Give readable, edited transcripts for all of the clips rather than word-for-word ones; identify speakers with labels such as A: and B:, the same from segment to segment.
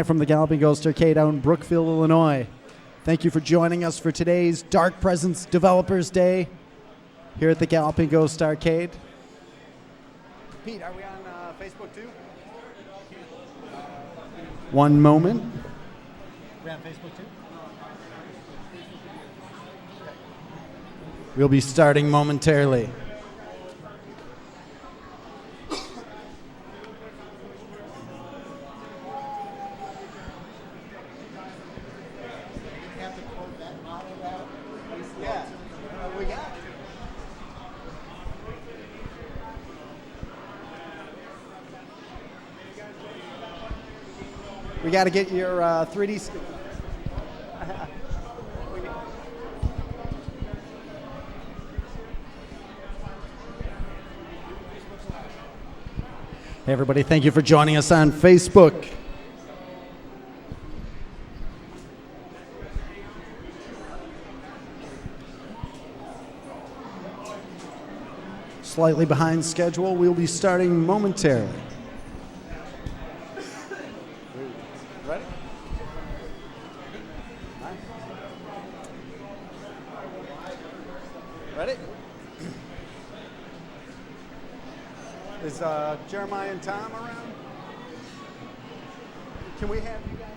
A: From the Galloping Ghost Arcade out in Brookfield, Illinois. Thank you for joining us for today's Dark Presence Developers Day here at the Galloping Ghost Arcade. Pete, are we on Facebook too? One moment. We're on Facebook too? We'll be starting momentarily. We got to get your 3D. Hey everybody, thank you for joining us on Facebook. Slightly behind schedule, we'll be starting momentarily. Ready? Ready? Is Jeremiah and Tom around? Can we have you guys?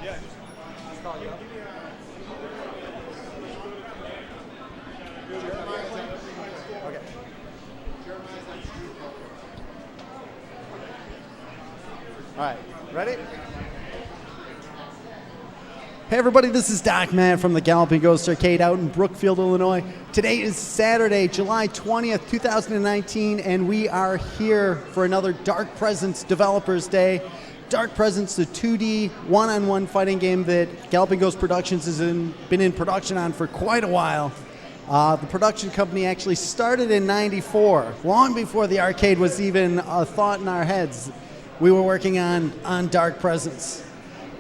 B: Yeah, just call you up.
A: Okay. All right, ready? Hey everybody, this is Doc Matt from the Galloping Ghost Arcade out in Brookfield, Illinois. Today is Saturday, July 20th, 2019, and we are here for another Dark Presence Developers Day. Dark Presence, the 2D one-on-one fighting game that Galloping Ghost Productions has been in production on for quite a while. The production company actually started in '94, long before the arcade was even a thought in our heads. We were working on Dark Presence.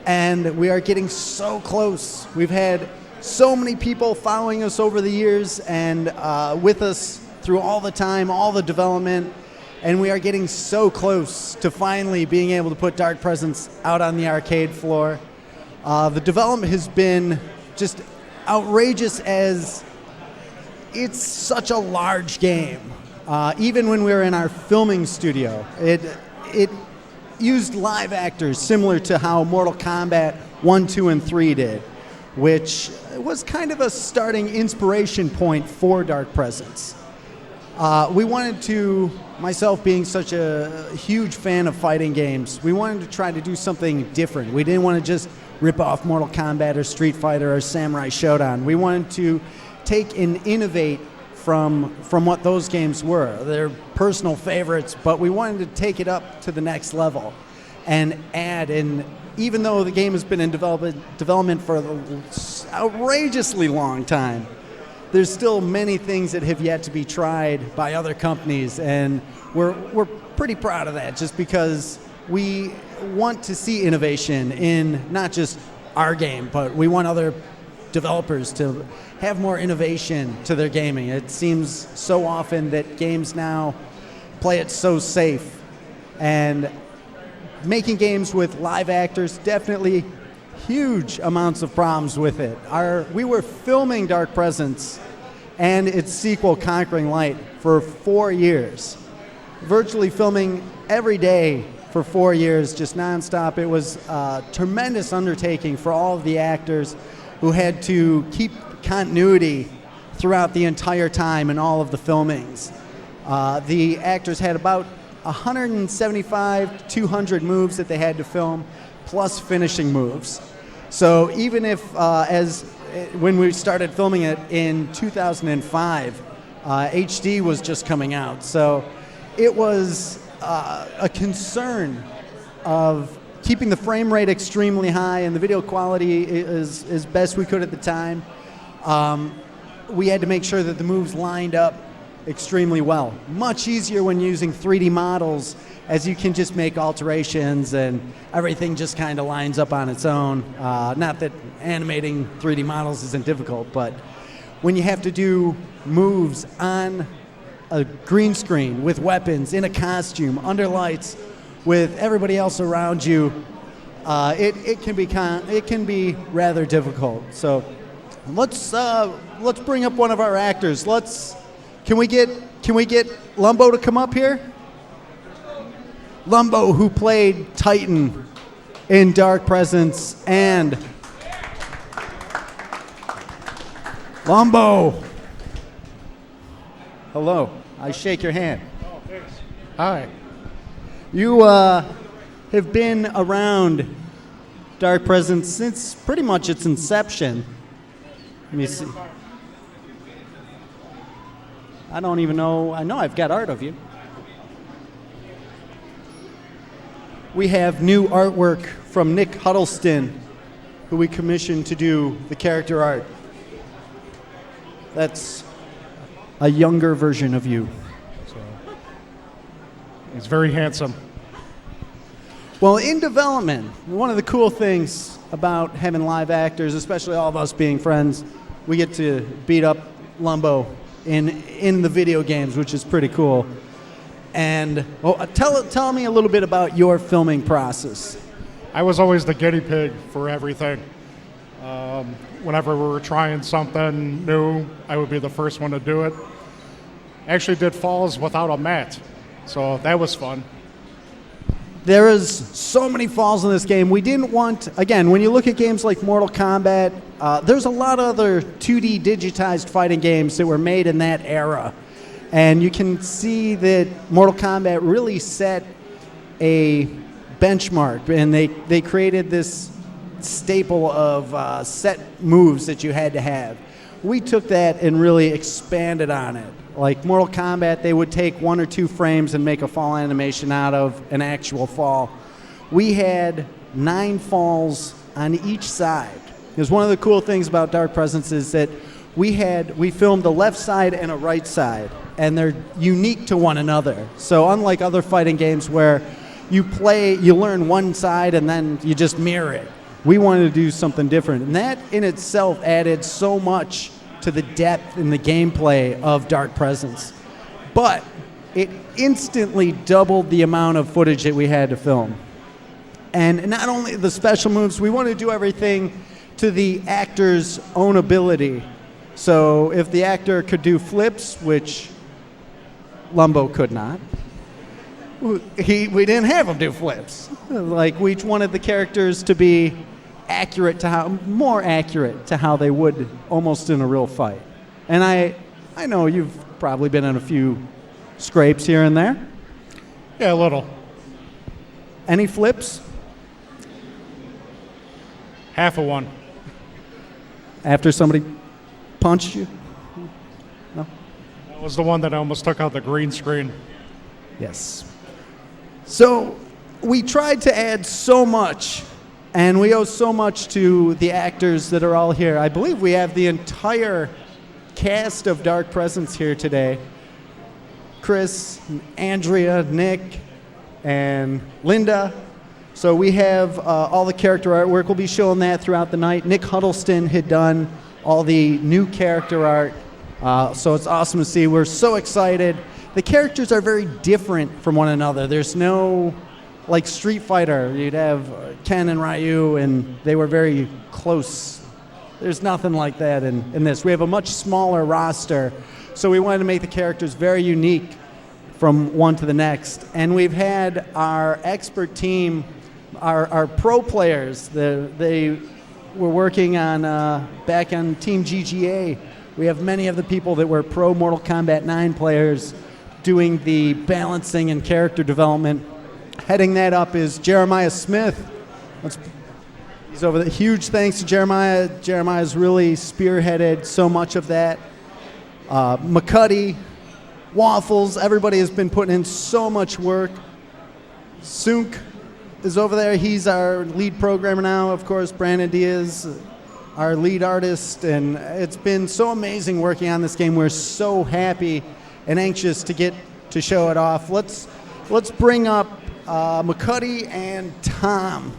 A: And we are getting so close. We've had so many people following us over the years and with us through all the time, all the development, and we are getting so close to finally being able to put Dark Presence out on the arcade floor. The development has been just outrageous, as it's such a large game. Even when we were in our filming studio, it used live actors similar to how Mortal Kombat 1, 2, and 3 did, which was kind of a starting inspiration point for Dark Presence. We wanted to, myself being such a huge fan of fighting games, we wanted to try to do something different. We didn't want to just rip off Mortal Kombat or Street Fighter or Samurai Shodown. We wanted to take and innovate from what those games were. They're personal favorites, but we wanted to take it up to the next level and add. And even though the game has been in development for an outrageously long time, there's still many things that have yet to be tried by other companies, and we're pretty proud of that, just because we want to see innovation in not just our game, but we want other developers to have more innovation to their gaming. It seems so often that games now play it so safe, and making games with live actors, definitely huge amounts of problems with it. We were filming Dark Presence and its sequel, Conquering Light, for 4 years, virtually filming every day for 4 years, just nonstop. It was a tremendous undertaking for all of the actors, who had to keep continuity throughout the entire time in all of the filmings. The actors had about 175, 200 moves that they had to film, plus finishing moves. So even if, when we started filming it in 2005, HD was just coming out. So it was a concern of keeping the frame rate extremely high and the video quality as best we could at the time. We had to make sure that the moves lined up extremely well. Much easier when using 3D models, as you can just make alterations and everything just kind of lines up on its own. Not that animating 3D models isn't difficult, but when you have to do moves on a green screen with weapons, in a costume, under lights, with everybody else around you, it can be rather difficult. So let's bring up one of our actors. Can we get Lumbo to come up here? Lumbo, who played Titan in Dark Presence, and Lumbo. Hello. I shake your hand.
B: Oh, thanks.
A: Hi. You have been around Dark Presence since pretty much its inception. Let me see. I don't even know. I know I've got art of you. We have new artwork from Nick Huddleston, who we commissioned to do the character art. That's a younger version of you.
B: So, he's very handsome.
A: Well, in development, one of the cool things about having live actors, especially all of us being friends, we get to beat up Lumbo in the video games, which is pretty cool. And tell me a little bit about your filming process.
B: I was always the guinea pig for everything. Whenever we were trying something new, I would be the first one to do it. Actually did falls without a mat, so that was fun.
A: There is so many falls in this game. We didn't want, again, when you look at games like Mortal Kombat, there's a lot of other 2D digitized fighting games that were made in that era. And you can see that Mortal Kombat really set a benchmark, and they created this staple of set moves that you had to have. We took that and really expanded on it. Like Mortal Kombat, they would take 1 or 2 frames and make a fall animation out of an actual fall. We had 9 falls on each side. Because one of the cool things about Dark Presence is that we filmed a left side and a right side, and they're unique to one another. So unlike other fighting games where you learn one side and then you just mirror it, we wanted to do something different. And that in itself added so much to the depth in the gameplay of Dark Presence. But it instantly doubled the amount of footage that we had to film. And not only the special moves, we wanted to do everything to the actor's own ability. So if the actor could do flips, which Lumbo could not, we didn't have him do flips. Like, we wanted the characters to be more accurate to how they would almost in a real fight. And I know you've probably been in a few scrapes here and there.
B: Yeah, a little.
A: Any flips?
B: Half of one.
A: After somebody punched you? No?
B: That was the one that I almost took out the green screen.
A: Yes. So we tried to add so much, and we owe so much to the actors that are all here. I believe we have the entire cast of Dark Presence here today. Chris, Andrea, Nick, and Linda. So we have all the character artwork. We'll be showing that throughout the night. Nick Huddleston had done all the new character art. So it's awesome to see. We're so excited. The characters are very different from one another. There's no, like Street Fighter, you'd have Ken and Ryu, and they were very close. There's nothing like that in this. We have a much smaller roster, so we wanted to make the characters very unique from one to the next. And we've had our expert team, our pro players, they were working on back on Team GGA. We have many of the people that were pro Mortal Kombat 9 players doing the balancing and character development. Heading that up is Jeremiah Smith. He's over there. Huge thanks to Jeremiah. Jeremiah's really spearheaded so much of that. McCuddy, Waffles, everybody has been putting in so much work. Sunk is over there. He's our lead programmer now, of course. Brandon Diaz, our lead artist. And it's been so amazing working on this game. We're so happy and anxious to get to show it off. Let's bring up McCuddy and Tom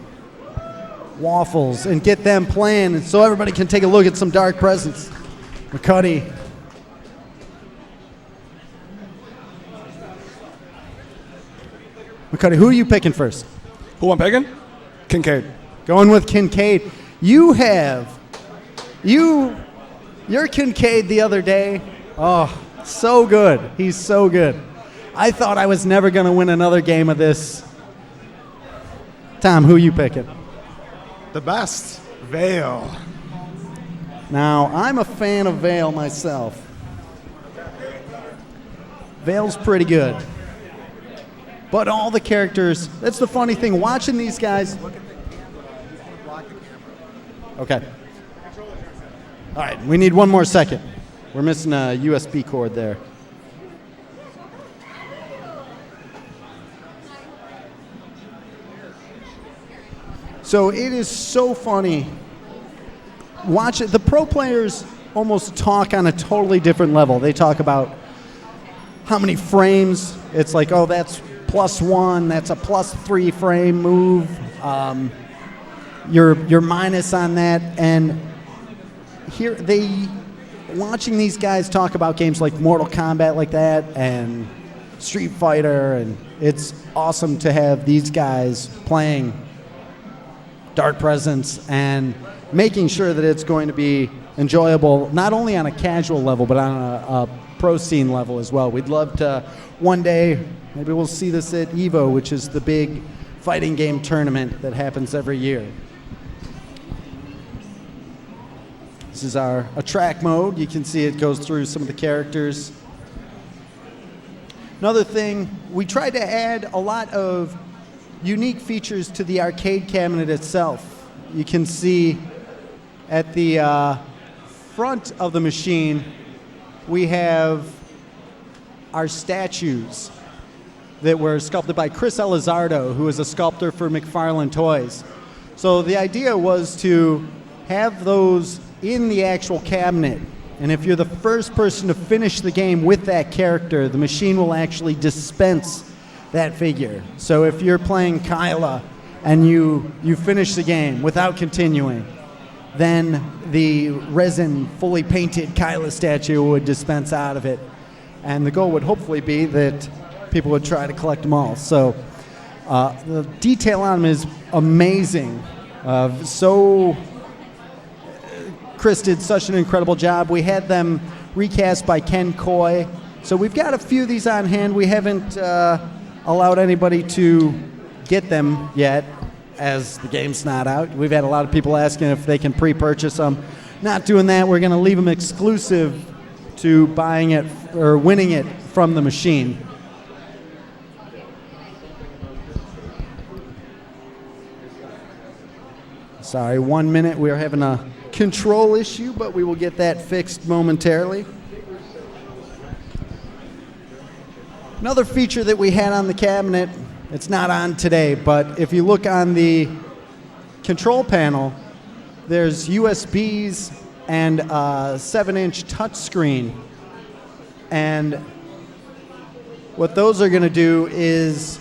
A: Waffles and get them playing so everybody can take a look at some Dark Presence. McCuddy. McCuddy, who are you picking first?
C: Who I'm picking? Kincaid.
A: Going with Kincaid. Your Kincaid the other day, oh, so good. He's so good. I thought I was never going to win another game of this. Tom, who are you picking?
C: The best. Vale.
A: Now, I'm a fan of Vale myself. Vale's pretty good. But all the characters, that's the funny thing, watching these guys. Okay. All right, we need one more second. We're missing a USB cord there. So it is so funny. Watch it. The pro players almost talk on a totally different level. They talk about how many frames. It's like, oh, that's +1. That's a +3 frame move. You're minus on that. And here watching these guys talk about games like Mortal Kombat like that and Street Fighter, and it's awesome to have these guys playing Dark Presence and making sure that it's going to be enjoyable, not only on a casual level, but on a pro scene level as well. We'd love to one day, maybe we'll see this at EVO, which is the big fighting game tournament that happens every year. This is a track mode. You can see it goes through some of the characters. Another thing, we tried to add a lot of unique features to the arcade cabinet itself. You can see at the front of the machine, we have our statues that were sculpted by Chris Elizardo, who is a sculptor for McFarlane Toys. So the idea was to have those in the actual cabinet, and if you're the first person to finish the game with that character, the machine will actually dispense that figure. So if you're playing Kyla and you finish the game without continuing, then the resin fully painted Kyla statue would dispense out of it. And the goal would hopefully be that people would try to collect them all. So the detail on them is amazing. Chris did such an incredible job. We had them recast by Ken Coy. So we've got a few of these on hand. We haven't allowed anybody to get them yet, as the game's not out. We've had a lot of people asking if they can pre-purchase them. Not doing that. We're going to leave them exclusive to buying it or winning it from the machine. Sorry, 1 minute. We're having a control issue, but we will get that fixed momentarily. Another feature that we had on the cabinet, it's not on today, but if you look on the control panel, there's USBs and a 7-inch touchscreen. And what those are going to do is,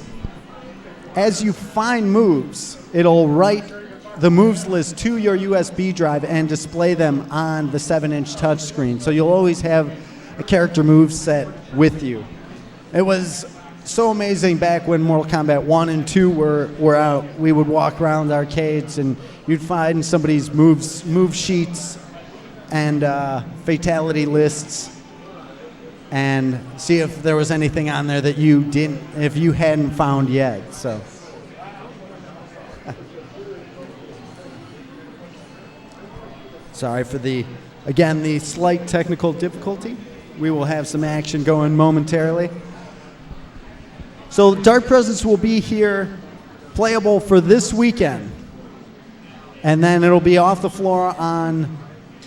A: as you find moves, it'll write the moves list to your USB drive and display them on the 7-inch touchscreen. So you'll always have a character move set with you. It was so amazing back when Mortal Kombat 1 and 2 were out. We would walk around arcades and you'd find somebody's move sheets and fatality lists and see if there was anything on there that if you hadn't found yet. So sorry for the slight technical difficulty. We will have some action going momentarily. So Dark Presence will be here, playable for this weekend. And then it'll be off the floor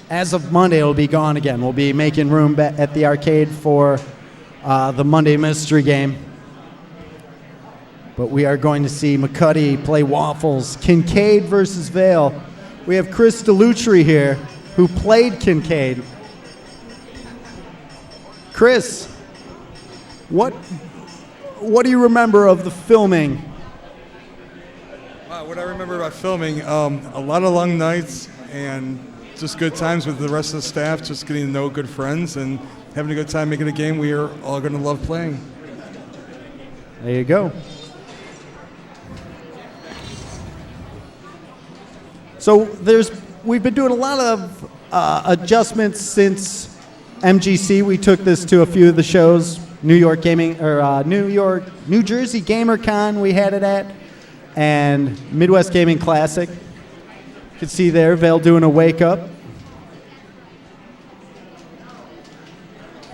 A: as of Monday, it'll be gone again. We'll be making room at the arcade for the Monday Mystery game. But we are going to see McCuddy play Waffles, Kincaid versus Vale. We have Chris DeLutri here, who played Kincaid. Chris, What do you remember of the filming?
C: What I remember about filming, a lot of long nights and just good times with the rest of the staff, just getting to know good friends and having a good time making a game we are all going to love playing.
A: There you go. So we've been doing a lot of adjustments since MGC. We took this to a few of the shows. New Jersey GamerCon we had it at, and Midwest Gaming Classic. You can see there, Vale doing a wake up.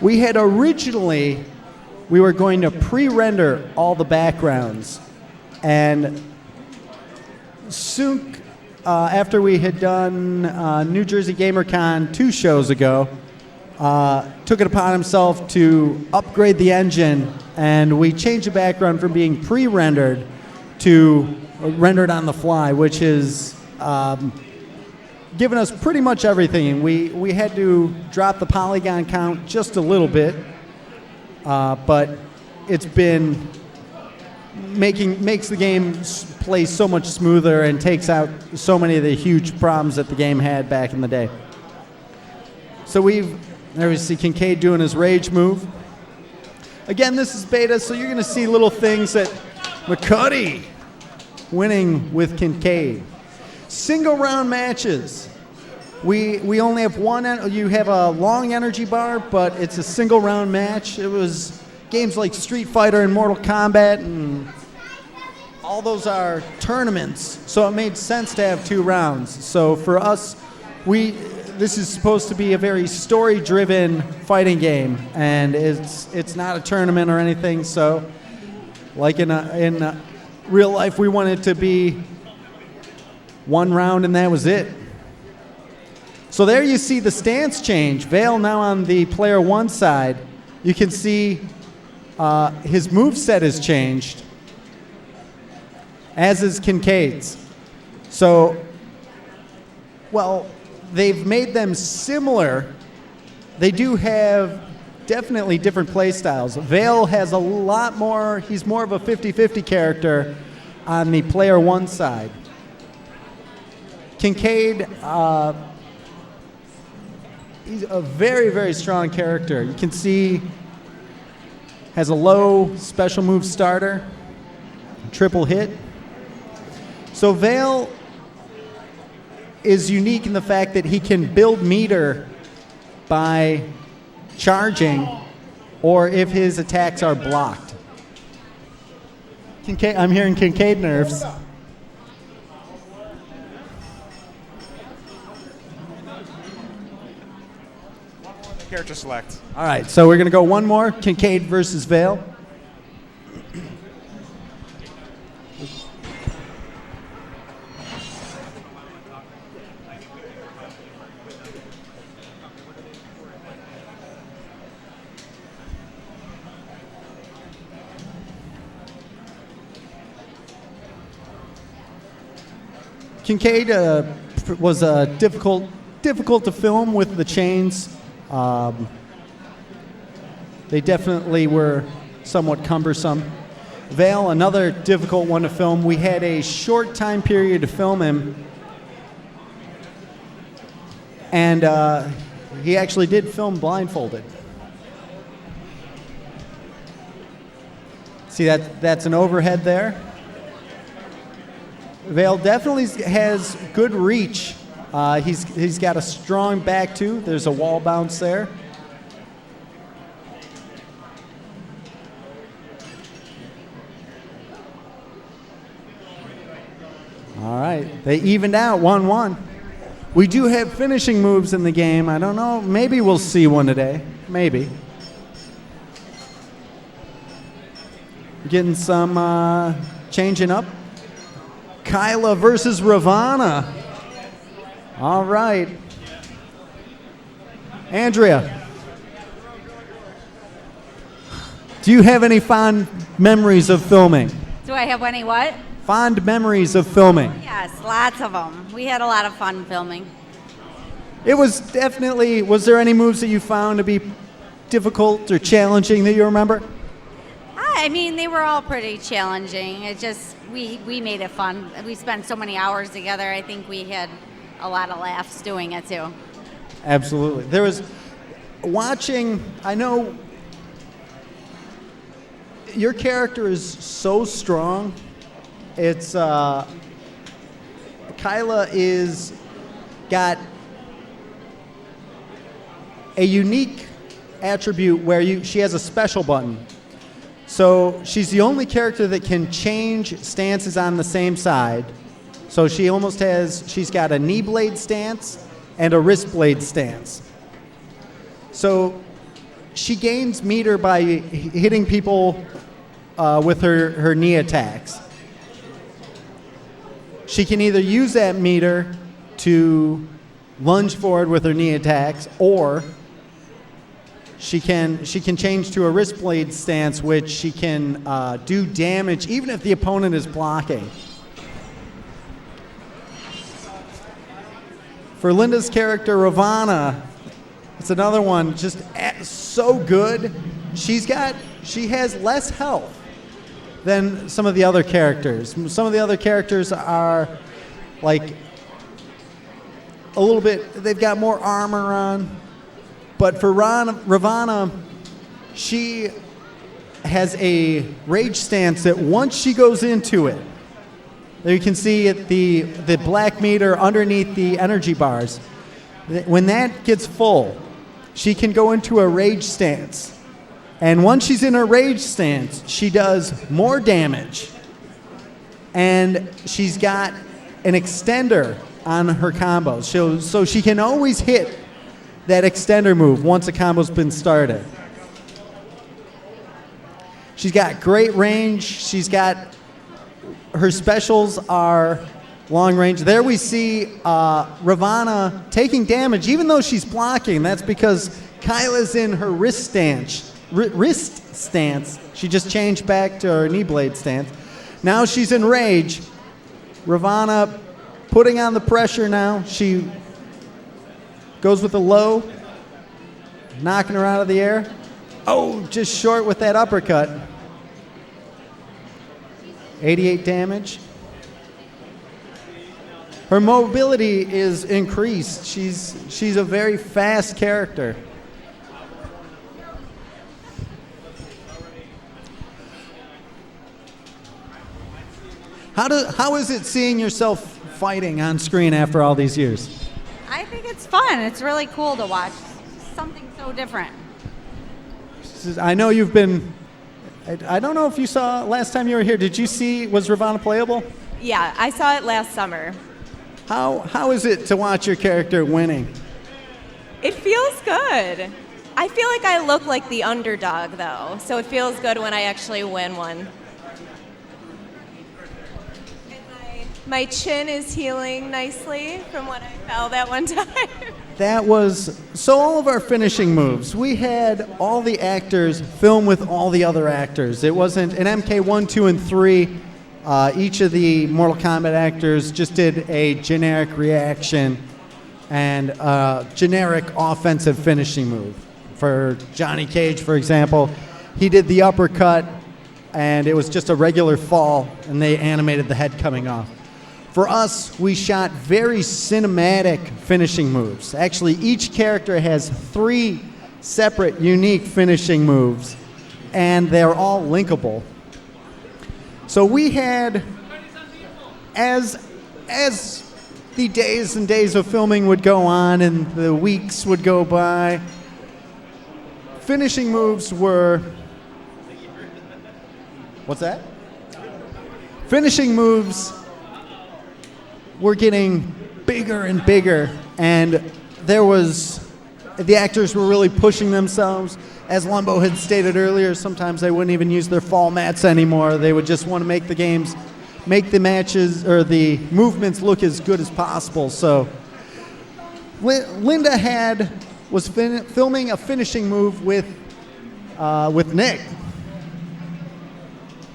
A: We had originally, we were going to pre-render all the backgrounds, and soon after we had done New Jersey GamerCon 2 shows ago, took it upon himself to upgrade the engine, and we changed the background from being pre-rendered to rendered on the fly, which is given us pretty much everything. We had to drop the polygon count just a little bit, but it's been makes the game play so much smoother and takes out so many of the huge problems that the game had back in the day. So there we see Kincaid doing his rage move. Again, this is beta, so you're going to see little things that McCuddy winning with Kincaid. Single round matches. We only have one. You have a long energy bar, but it's a single round match. It was games like Street Fighter and Mortal Kombat, and all those are tournaments, so it made sense to have 2 rounds. So for us, this is supposed to be a very story-driven fighting game, and it's not a tournament or anything. So, like in real life, we want it to be 1 round, and that was it. So there you see the stance change. Vale now on the player 1 side. You can see his moveset has changed, as is Kincaid's. So, well, they've made them similar. They do have definitely different play styles. Vale has a lot more, he's more of a 50-50 character on the player 1 side. Kincaid, he's a very, very strong character. You can see has a low special move starter, triple hit. So Vale is unique in the fact that he can build meter by charging or if his attacks are blocked. Kincaid, I'm hearing Kincaid nerves.
D: Character select.
A: All right, so we're going to go one more, Kincaid versus Vale. Kincaid was difficult to film with the chains. They definitely were somewhat cumbersome. Vale, another difficult one to film. We had a short time period to film him, and he actually did film blindfolded. See that's an overhead there. Vale definitely has good reach. He's got a strong back too. There's a wall bounce there. All right, they evened out 1-1. We do have finishing moves in the game. I don't know, maybe we'll see one today. Maybe. Getting some changing up. Kyla versus Ravana. All right. Andrea, do you have any fond memories of filming?
E: Do I have any what?
A: Fond memories of filming.
E: Yes, lots of them. We had a lot of fun filming.
A: It was definitely, was there any moves that you found to be difficult or challenging that you remember?
E: I mean, they were all pretty challenging. It just, we made it fun. We spent so many hours together. I think we had a lot of laughs doing it too.
A: Absolutely. There was watching, I know your character is so strong. It's, Kyla is got a unique attribute where she has a special button. So she's the only character that can change stances on the same side. So she's got a knee blade stance and a wrist blade stance. So she gains meter by hitting people with her knee attacks. She can either use that meter to lunge forward with her knee attacks, or she can change to a wrist blade stance, which she can do damage even if the opponent is blocking. For Linda's character, Ravana, it's another one just so good. She has less health than some of the other characters. Some of the other characters are like a little bit, they've got more armor on. But for Ravana, she has a rage stance that once she goes into it, there you can see the black meter underneath the energy bars. When that gets full, she can go into a rage stance. And once she's in her rage stance, she does more damage. And she's got an extender on her combos. So she can always hit that extender move once a combo's been started. She's got great range. Her specials are long range. There we see Ravana taking damage even though she's blocking. That's because Kyla's in her wrist stance. She just changed back to her knee blade stance. Now she's in rage. Ravana putting on the pressure now. She goes with a low, knocking her out of the air. Oh, just short with that uppercut. 88 damage. Her mobility is increased. She's a very fast character. How is it seeing yourself fighting on screen after all these years?
E: I think it's fun. It's really cool to watch something so different.
A: I know you've been, I don't know if you saw last time you were here, was Ravana playable?
F: Yeah, I saw it last summer.
A: How is it to watch your character winning?
F: It feels good. I feel like I look like the underdog, though, so it feels good when I actually win one. And my chin is healing nicely from when I fell that one time.
A: So all of our finishing moves, we had all the actors film with all the other actors. It wasn't an MK1, 2, and 3. Each of the Mortal Kombat actors just did a generic reaction and generic offensive finishing move. For Johnny Cage, for example, he did the uppercut, and it was just a regular fall, and they animated the head coming off. For us, we shot very cinematic finishing moves. Actually, each character has 3 separate, unique finishing moves, and they're all linkable. So we had, as the days and days of filming would go on and the weeks would go by, finishing moves were... What's that? Finishing moves were getting bigger and bigger, and the actors were really pushing themselves. As Lumbo had stated earlier, sometimes they wouldn't even use their fall mats anymore. They would just want to make the matches or the movements look as good as possible. So Linda was filming a finishing move with Nick.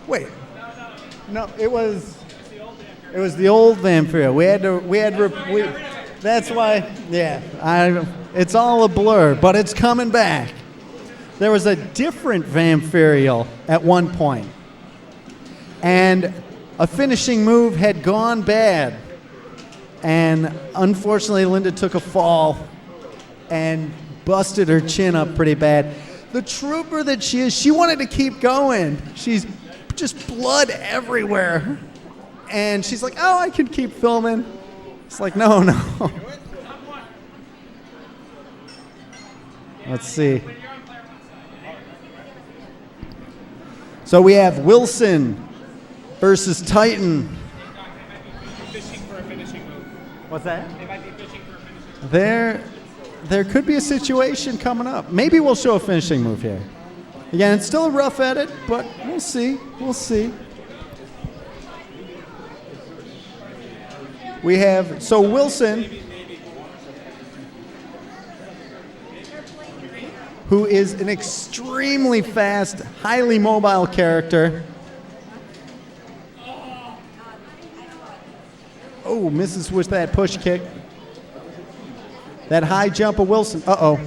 A: Wait, no, it was the old Vampiro. That's why, yeah. It's all a blur, but it's coming back. there was a different Vampirial at one point, and a finishing move had gone bad, and unfortunately Linda took a fall and busted her chin up pretty bad. The trooper that she is, she wanted to keep going. She's just blood everywhere. And she's like, oh, I can keep filming. It's like, no. Let's see. So we have Wilson versus Titan.
D: Fishing for a finishing move.
A: What's that?
D: They might be fishing for a finishing move.
A: There could be a situation coming up. Maybe we'll show a finishing move here. Again, it's still a rough edit, but we'll see. We'll see. We have, so Wilson, who is an extremely fast, highly mobile character. Oh, misses with that push kick. That high jump of Wilson. Uh-oh.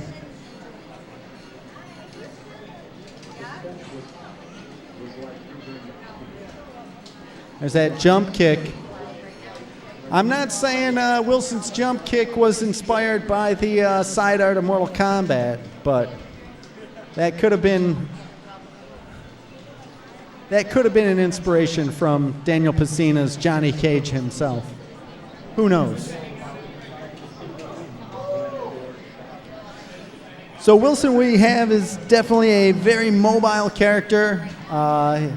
A: There's that jump kick. I'm not saying Wilson's jump kick was inspired by the side art of Mortal Kombat, but that could have been an inspiration from Daniel Pesina's Johnny Cage himself. Who knows? So Wilson, we have, is definitely a very mobile character. A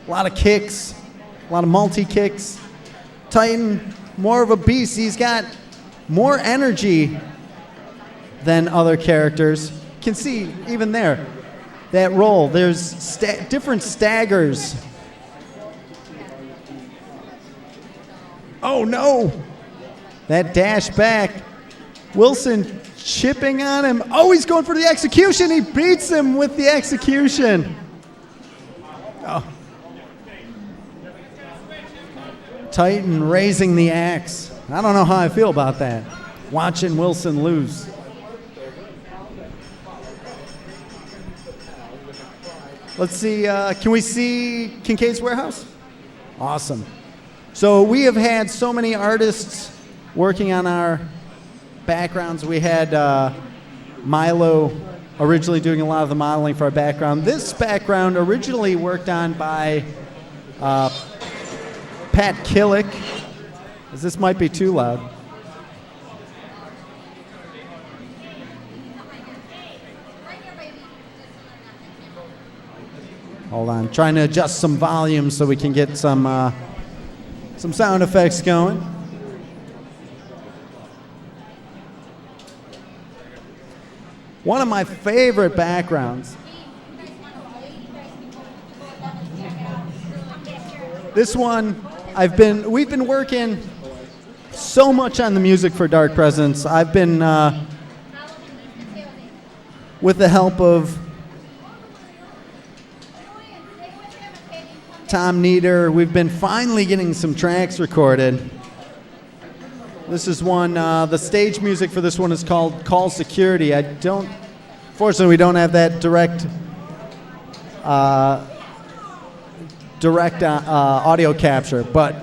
A: lot of kicks, a lot of multi-kicks. Titan, more of a beast. He's got more energy than other characters. You can see even there, that roll. There's different staggers. Oh no! That dash back. Wilson chipping on him. Oh, he's going for the execution. He beats him with the execution. Oh. Titan raising the axe. I don't know how I feel about that. Watching Wilson lose. Let's see, can we see Kincaid's Warehouse? Awesome. So we have had so many artists working on our backgrounds. We had Milo originally doing a lot of the modeling for our background. This background originally worked on by Pat Killick. This might be too loud. Hold on, trying to adjust some volume so we can get some sound effects going. One of my favorite backgrounds. This one, we've been working so much on the music for Dark Presence. I've been, with the help of Tom Nieder, we've been finally getting some tracks recorded. This is one, the stage music for this one is called Call Security. Fortunately, we don't have that direct audio capture, but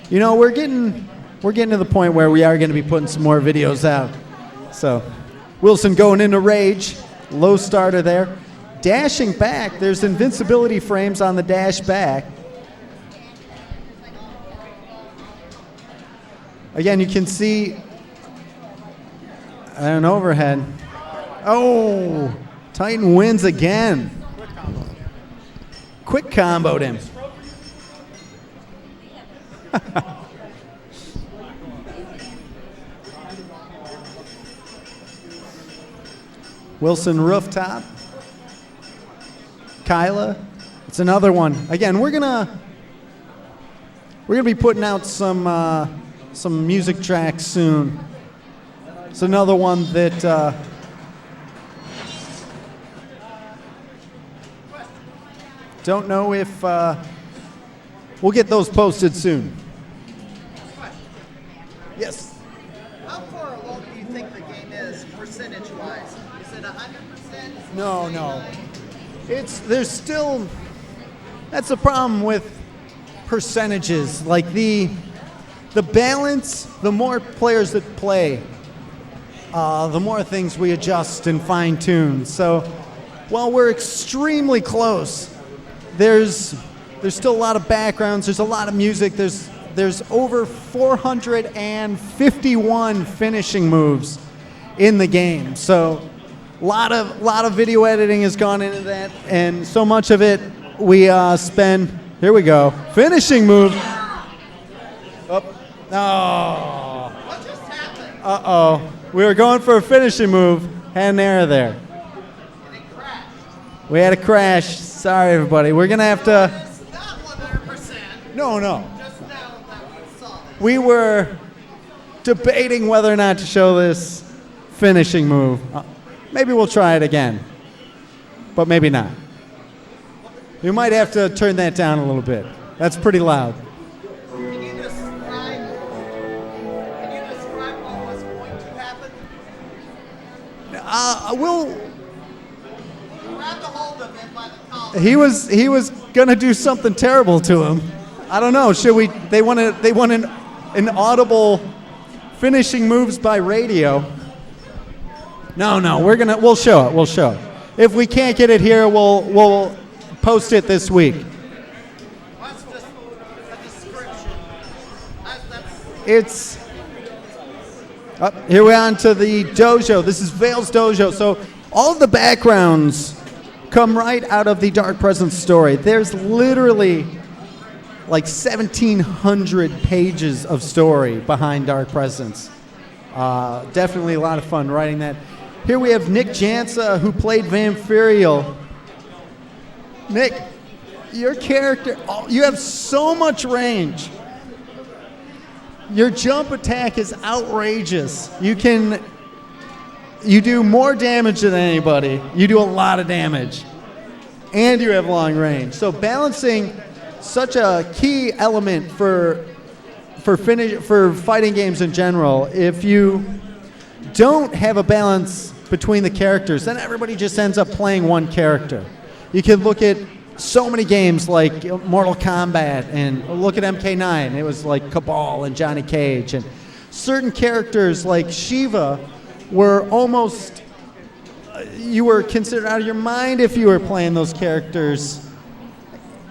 A: you know, we're getting to the point where we are going to be putting some more videos out. So Wilson going into rage, low starter there, dashing back. There's invincibility frames on the dash back. Again, you can see an overhead. Oh, Titan wins again. Quick comboed him. Wilson rooftop. Kyla. It's another one. Again, we're gonna be putting out some music tracks soon. It's another one that don't know if we'll get those posted soon. Yes.
G: How far along do you think the game is percentage
A: percentage-wise? Is it 100%? No. There's still, that's the problem with percentages. Like the balance, the more players that play, the more things we adjust and fine tune. So while we're extremely close, there's still a lot of backgrounds, there's a lot of music, there's over 451 finishing moves in the game. So a lot of video editing has gone into that, and so much of it we spend, here we go, finishing move. Oh. What just happened? Uh-oh. We were going for a finishing move, had an error there. And it crashed. We had a crash. Sorry, everybody. We're going to have to...
G: It's not 100%.
A: No.
G: Just now that we saw this.
A: We were debating whether or not to show this finishing move. Maybe we'll try it again, but maybe not. You might have to turn that down a little bit. That's pretty loud.
G: Can you describe what was going to happen?
A: We'll...
G: Grab the hold of it by the collar.
A: He was gonna do something terrible to him. I don't know. Should we? They want an audible finishing moves by radio. No. We'll show it. If we can't get it here, we'll post it this week.
G: That's just a description.
A: It's here we're on to the dojo. This is Vale's dojo. So all of the backgrounds come right out of the Dark Presence story. There's literally like 1,700 pages of story behind Dark Presence. Definitely a lot of fun writing that. Here we have Nick Jansa, who played Vampirial. Nick, your character, you have so much range. Your jump attack is outrageous. You do more damage than anybody. You do a lot of damage. And you have long range. So balancing such a key element for fighting games in general. If you don't have a balance between the characters, then everybody just ends up playing one character. You can look at so many games like Mortal Kombat, and look at MK9. It was like Cabal and Johnny Cage. And certain characters like Shiva were almost, you were considered out of your mind if you were playing those characters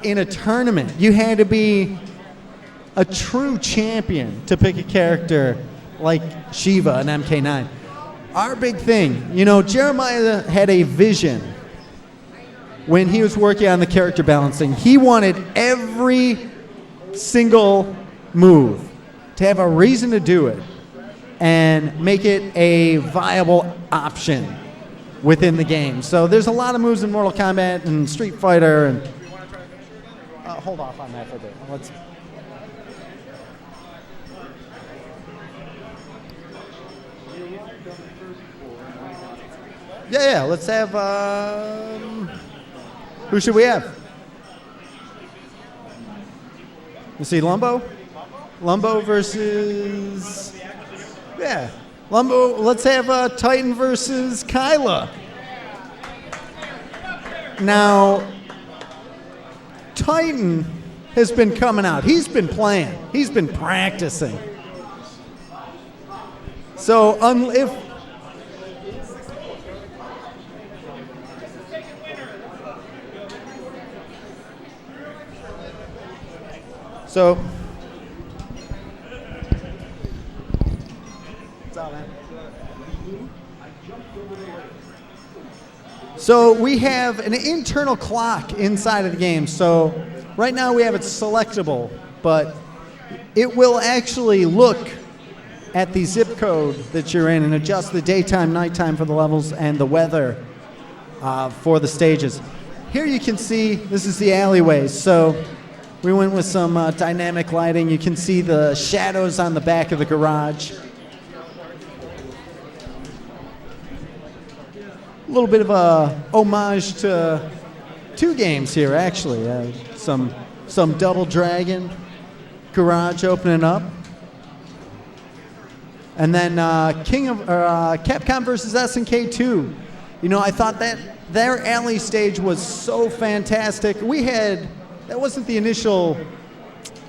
A: in a tournament. You had to be a true champion to pick a character like Shiva and MK9. Our big thing, Jeremiah had a vision when he was working on the character balancing. He wanted every single move to have a reason to do it and make it a viable option within the game. So there's a lot of moves in Mortal Kombat and Street Fighter. And hold off on that for a bit. Let's. Yeah. Let's have. Who should we have? You see Lumbo? Lumbo versus. Yeah. Lumbo, let's have Titan versus Kyla. Now, Titan has been coming out. He's been playing. He's been practicing. So, if. So. So we have an internal clock inside of the game. So right now we have it selectable, but it will actually look at the zip code that you're in and adjust the daytime, nighttime for the levels and the weather for the stages. Here you can see, this is the alleyways. So we went with some dynamic lighting. You can see the shadows on the back of the garage. A little bit of a homage to two games here, actually. Some Double Dragon garage opening up. And then Capcom versus SNK 2. You know, I thought that their alley stage was so fantastic. That wasn't the initial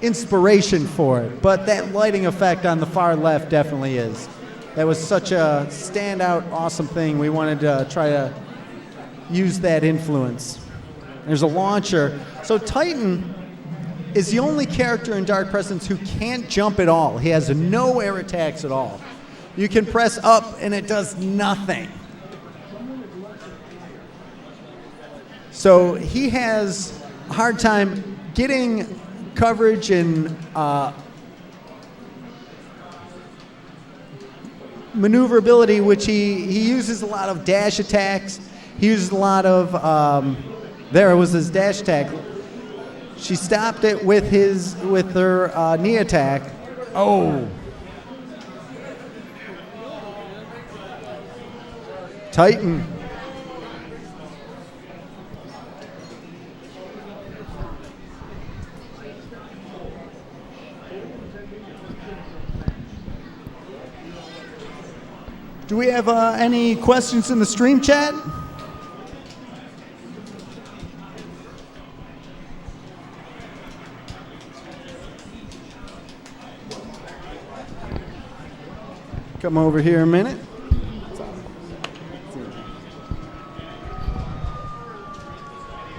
A: inspiration for it, but that lighting effect on the far left definitely is. That was such a standout, awesome thing. We wanted to try to use that influence. There's a launcher. So Titan is the only character in Dark Presence who can't jump at all. He has no air attacks at all. You can press up and it does nothing. So he has a hard time getting coverage and maneuverability, which he uses a lot of dash attacks. He uses a lot of, there was his dash attack. She stopped it with her knee attack. Oh. Titan. Do we have any questions in the stream chat? Come over here a minute.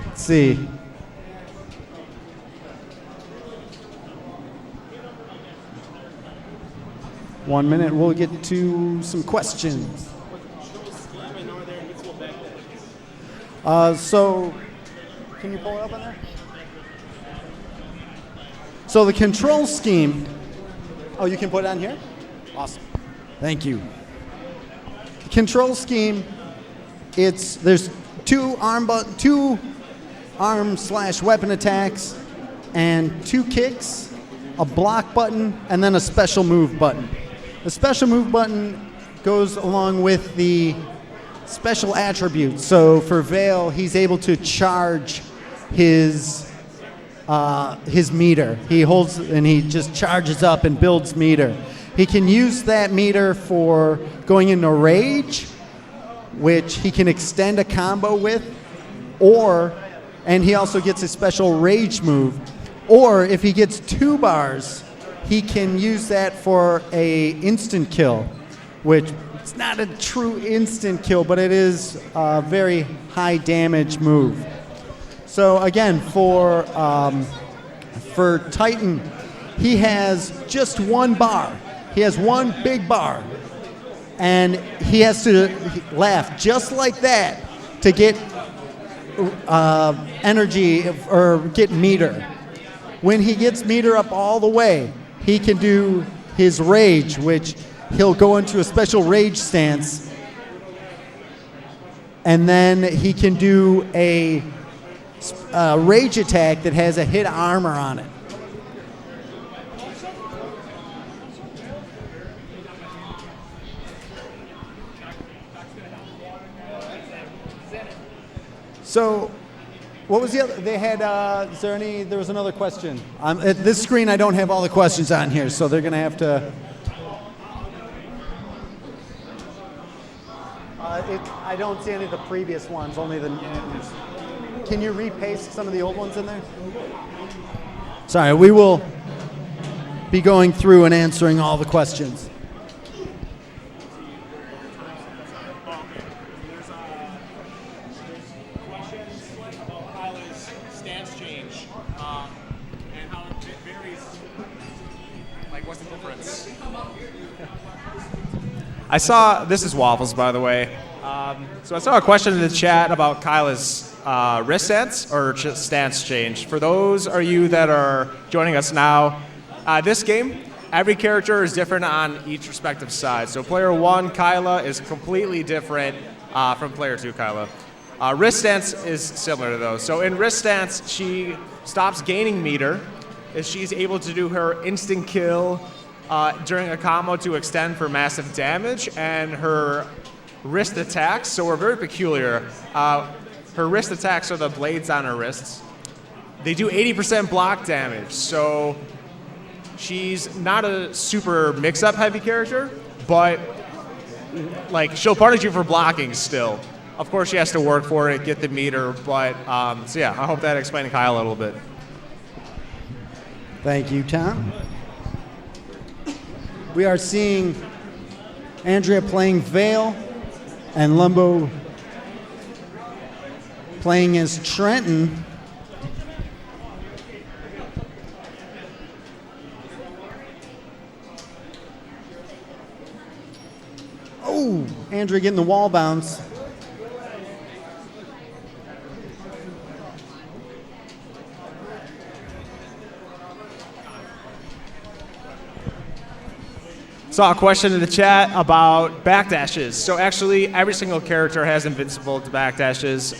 A: Let's see. One minute, we'll get to some questions. So, can you pull it up on there? So the control scheme, oh, you can put it on here? Awesome. Thank you. The control scheme, there's two arm/weapon attacks and 2 kicks, a block button, and then a special move button. The special move button goes along with the special attributes. So for Vale, he's able to charge his meter. He holds and he just charges up and builds meter. He can use that meter for going into rage, which he can extend a combo with, and he also gets a special rage move. Or if he gets 2 bars, he can use that for a instant kill, which it's not a true instant kill, but it is a very high damage move. So again, for Titan, he has just 1 bar. He has 1 big bar, and he has to laugh just like that to get energy or get meter. When he gets meter up all the way, he can do his rage, which he'll go into a special rage stance, and then he can do a rage attack that has a hit armor on it. So, what was the other? They had, there was another question. At this screen, I don't have all the questions on here, so they're going to have to. I don't see any of the previous ones, only the new ones. Can you repaste some of the old ones in there? Sorry, we will be going through and answering all the questions.
H: I saw, this is Waffles, by the way. So I saw a question in the chat about Kyla's wrist stance or stance change. For those of you that are joining us now, this game, every character is different on each respective side. So player 1, Kyla, is completely different from player 2, Kyla. Wrist stance is similar though. So in wrist stance, she stops gaining meter as she's able to do her instant kill during a combo to extend for massive damage, and her wrist attacks, so we're very peculiar. Her wrist attacks are the blades on her wrists. They do 80% block damage, so she's not a super mix-up heavy character, but like she'll punish you for blocking still. Of course, she has to work for it, get the meter, but so yeah, I hope that explained Kyle a little bit.
A: Thank you, Tom. We are seeing Andrea playing Vale and Lumbo playing as Trenton. Oh, Andrea getting the wall bounce.
H: Saw a question in the chat about backdashes. So actually, every single character has invincible backdashes.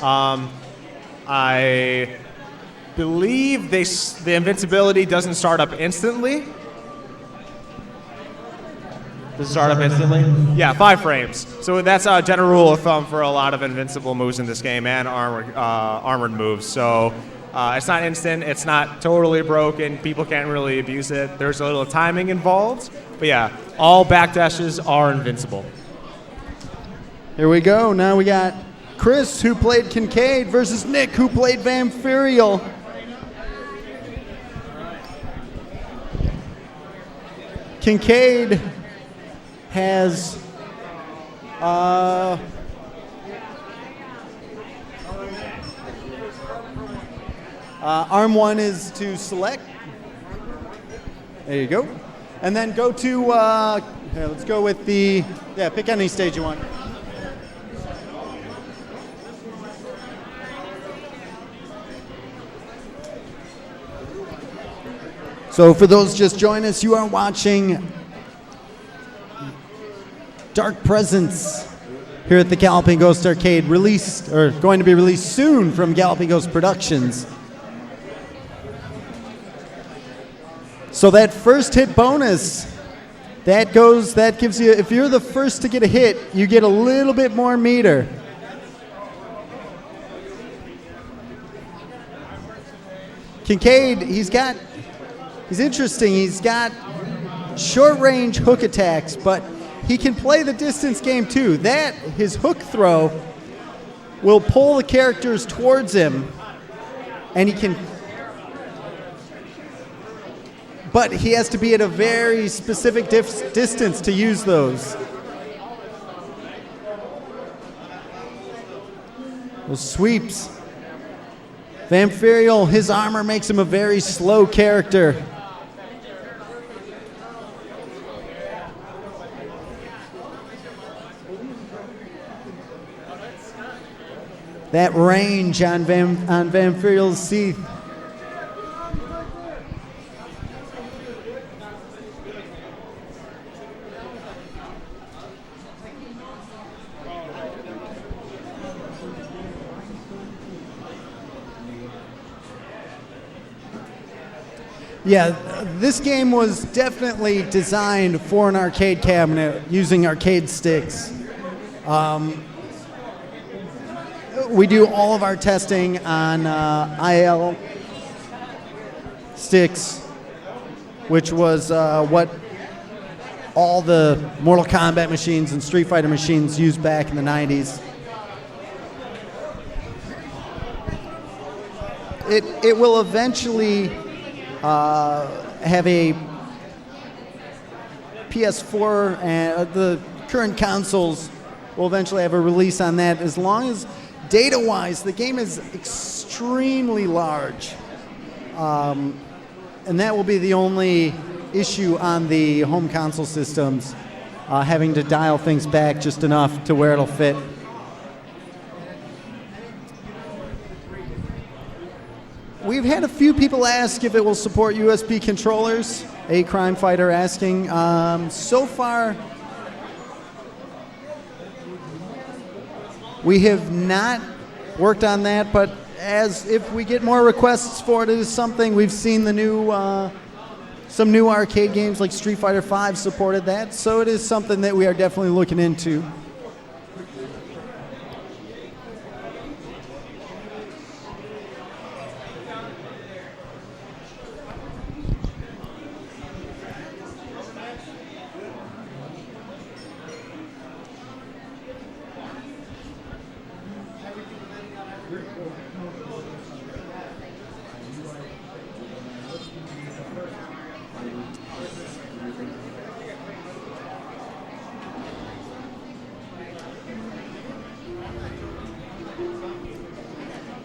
H: I believe the invincibility doesn't start up instantly. Does it start up instantly? Yeah, 5 frames. So that's a general rule of thumb for a lot of invincible moves in this game and armored moves. So it's not instant. It's not totally broken. People can't really abuse it. There's a little timing involved. But yeah, all backdashes are invincible.
A: Here we go. Now we got Chris, who played Kincaid, versus Nick, who played Vampirial. Kincaid has arm 1 is to select. There you go. And then go to, here, let's go with the, pick any stage you want. So for those just joining us, you are watching Dark Presence here at the Galloping Ghost Arcade, released, or going to be released soon from Galloping Ghost Productions. So that first hit bonus, that gives you, if you're the first to get a hit, you get a little bit more meter. Kincaid, he's interesting. He's got short range hook attacks, but he can play the distance game too. His hook throw will pull the characters towards him, and but he has to be at a very specific distance to use those. Those sweeps. Vampirial, his armor makes him a very slow character. That range on Vampirial's teeth. Yeah, this game was definitely designed for an arcade cabinet using arcade sticks. We do all of our testing on IL sticks, which was what all the Mortal Kombat machines and Street Fighter machines used back in the 90s. It will eventually have a PS4, and the current consoles will eventually have a release on that. As long as data-wise, the game is extremely large, and that will be the only issue on the home console systems, having to dial things back just enough to where it'll fit. We've had a few people ask if it will support USB controllers. A Crime Fighter asking. So far, we have not worked on that, but if we get more requests for it, it is something. We've seen the new, some new arcade games like Street Fighter V supported that, so it is something that we are definitely looking into.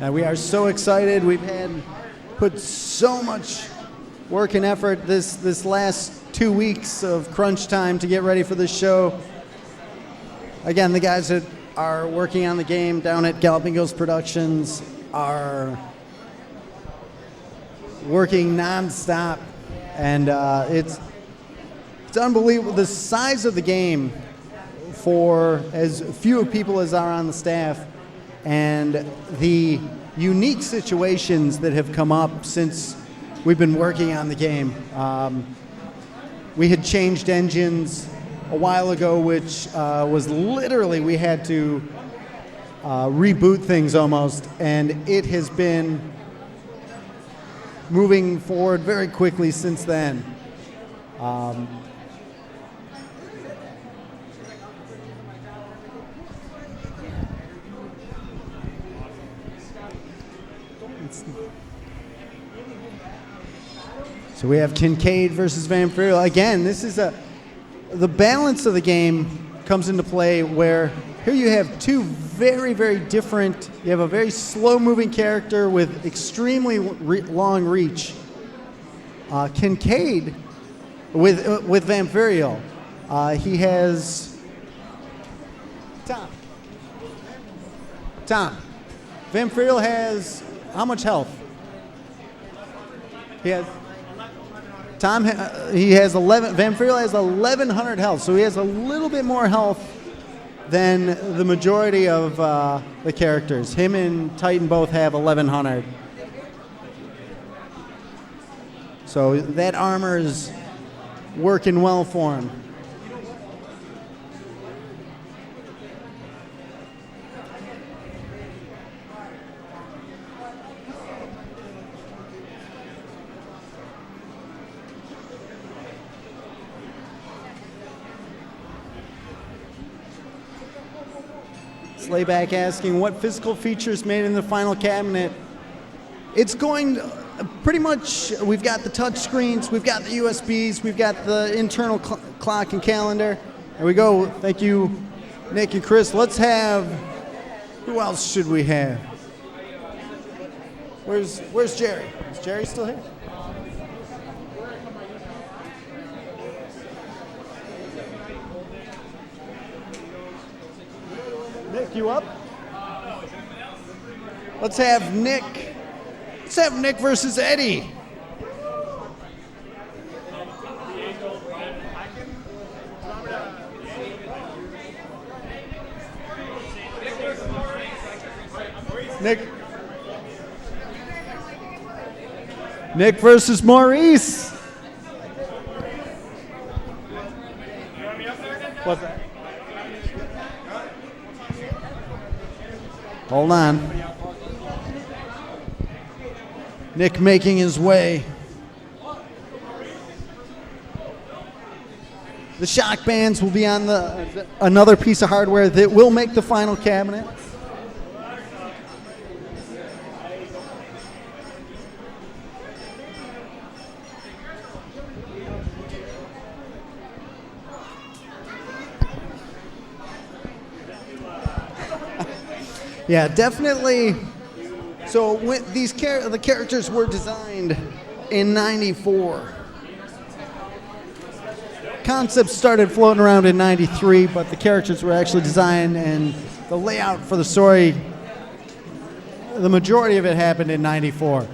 A: We are so excited. We've put so much work and effort this last 2 weeks of crunch time to get ready for this show. Again, the guys that are working on the game down at Galloping Ghost Productions are working nonstop, and it's unbelievable the size of the game for as few people as are on the staff, and the unique situations that have come up since we've been working on the game. We had changed engines a while ago, which was literally, we had to reboot things almost, and it has been moving forward very quickly since then. So we have Kincaid versus Vanfuriel. Again, this is the balance of the game comes into play where here you have two very, very different, you have a very slow-moving character with extremely long reach. Kincaid with Vanfuriel, he has Tom. Vanfuriel has how much health? He has he has 11. Vanfuriel has 1,100 health, so he has a little bit more health than the majority of the characters. Him and Titan both have 1,100. So that armor is working well for him. Slayback asking what physical features made in the final cabinet. It's going pretty much, we've got the touch screens, we've got the USBs, we've got the internal clock and calendar. There we go. Thank you, Nick and Chris. Let's have, who else should we have? Where's Jerry? Is Jerry still here? Nick, you up? Let's have Nick. Let's have Nick versus Eddie. Nick versus Maurice. What's that? Hold on. Nick making his way. The shock bands will be on another piece of hardware that will make the final cabinet. Yeah, definitely. So these the characters were designed in '94. Concepts started floating around in '93, but the characters were actually designed, and the layout for the story, the majority of it happened in '94.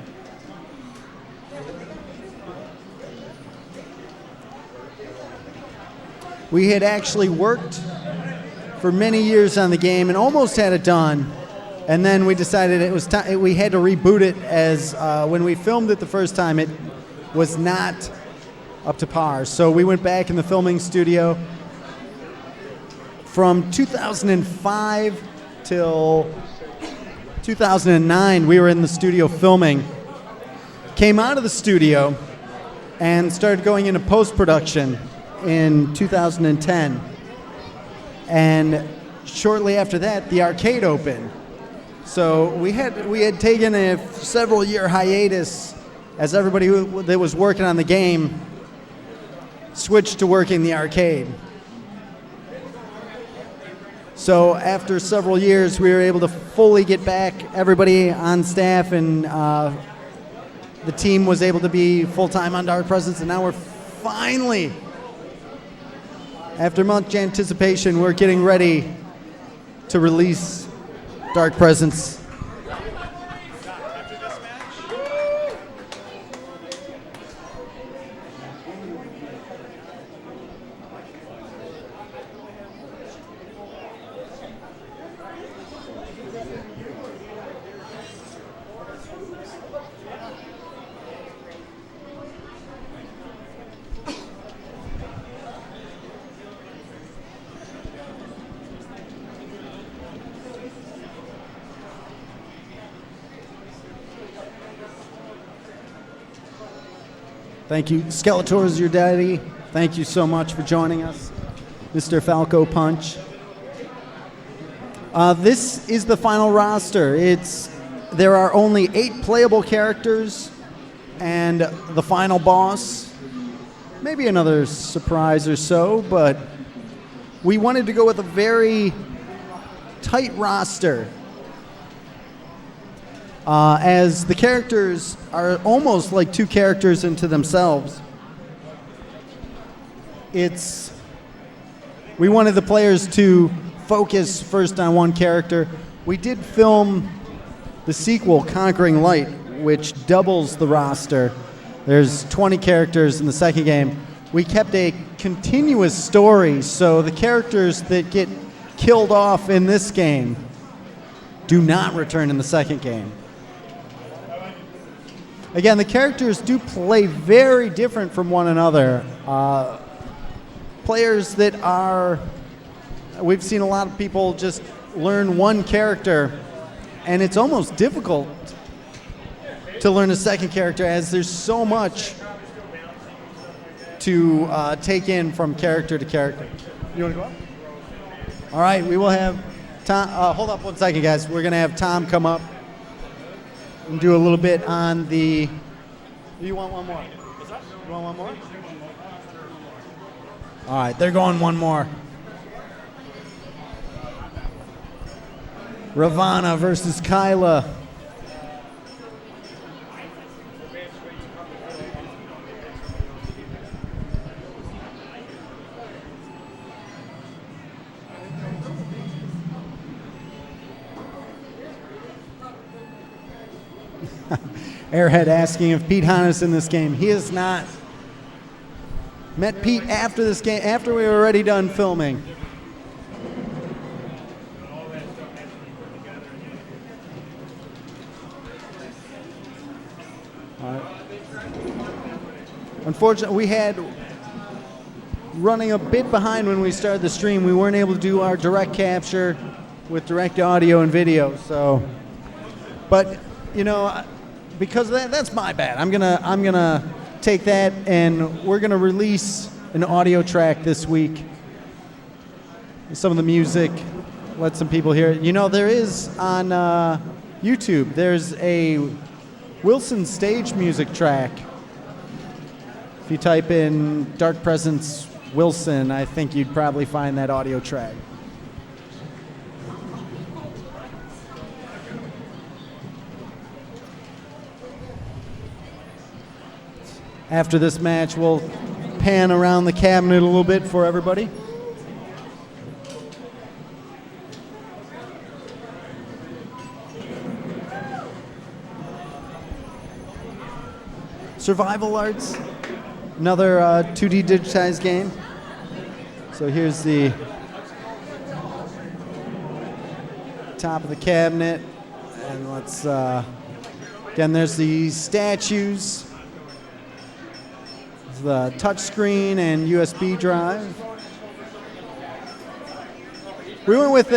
A: We had actually worked for many years on the game and almost had it done. And then we decided it was time. We had to reboot it as when we filmed it the first time, it was not up to par. So we went back in the filming studio from 2005 till 2009. We were in the studio filming. Came out of the studio and started going into post-production in 2010. And shortly after that, the arcade opened. So we had taken a several year hiatus as everybody that was working on the game switched to working the arcade. So after several years, we were able to fully get back everybody on staff, and the team was able to be full-time on Dark Presence, and now we're finally, after much anticipation, we're getting ready to release Dark Presence. Thank you. Skeletor is your daddy. Thank you so much for joining us, Mr. Falco Punch. This is the final roster. There are only 8 playable characters and the final boss. Maybe another surprise or so, but we wanted to go with a very tight roster. As the characters are almost like 2 characters into themselves. We wanted the players to focus first on one character. We did film the sequel, Conquering Light, which doubles the roster. There's 20 characters in the second game. We kept a continuous story, so the characters that get killed off in this game do not return in the second game. Again, the characters do play very different from one another. Players that we've seen a lot of people just learn one character, and it's almost difficult to learn a second character as there's so much to take in from character to character. You want to go up? All right, we will have Tom. Hold up one second, guys. We're going to have Tom come up and do a little bit on the... You want one more? You want one more? All right, they're going one more. Ravana versus Kyla. Airhead asking if Pete Hannes in this game. He is not. Met Pete after this game, after we were already done filming. All right. Unfortunately, we had running a bit behind when we started the stream. We weren't able to do our direct capture with direct audio and video. So, but you know, because that's my bad. I'm gonna take that, and we're gonna release an audio track this week. Some of the music, let some people hear it. You know, there is on YouTube. There's a Wilson stage music track. If you type in Dark Presence Wilson, I think you'd probably find that audio track. After this match, we'll pan around the cabinet a little bit for everybody. Survival Arts, another 2D digitized game. So here's the top of the cabinet, and let's, again, there's the statues. The touchscreen and USB drive. We went with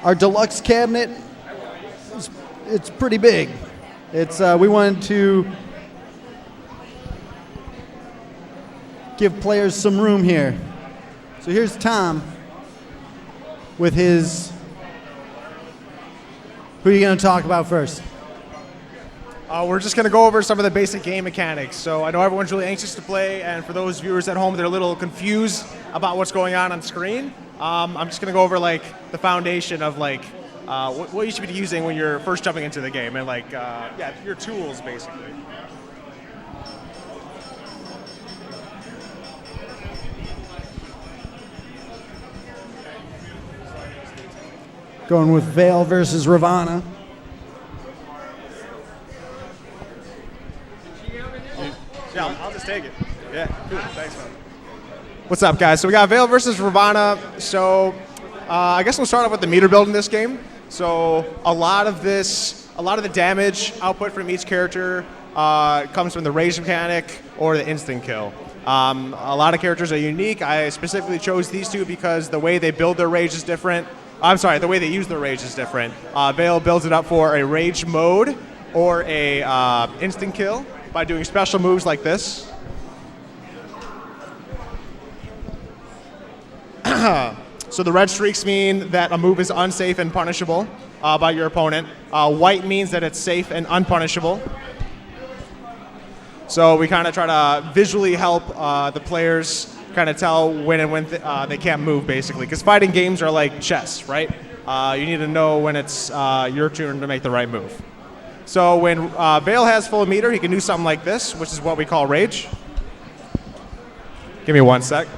A: our deluxe cabinet. It's pretty big. We wanted to give players some room here. So here's Tom. with his. Who are you going to talk about first?
H: We're just going to go over some of the basic game mechanics. So I know everyone's really anxious to play, and for those viewers at home that are a little confused about what's going on screen, I'm just going to go over like the foundation of like what you should be using when you're first jumping into the game, and like your tools basically.
A: Going with Vale versus Ravana.
H: Yeah, I'll just take it. Yeah, cool. Thanks, man. What's up, guys? So we got Vale versus Ravana. So I guess we'll start off with the meter build in this game. So a lot of the damage output from each character comes from the rage mechanic or the instant kill. A lot of characters are unique. I specifically chose these two because the way they build their rage is different. I'm sorry, the way they use their rage is different. Vale builds it up for a rage mode or a instant kill by doing special moves like this. So the red streaks mean that a move is unsafe and punishable by your opponent. White means that it's safe and unpunishable. So we kind of try to visually help the players kind of tell when and when they can't move, basically. Because fighting games are like chess, right? You need to know when it's your turn to make the right move. So when Vale has full meter, he can do something like this, which is what we call rage. Give me 1 sec.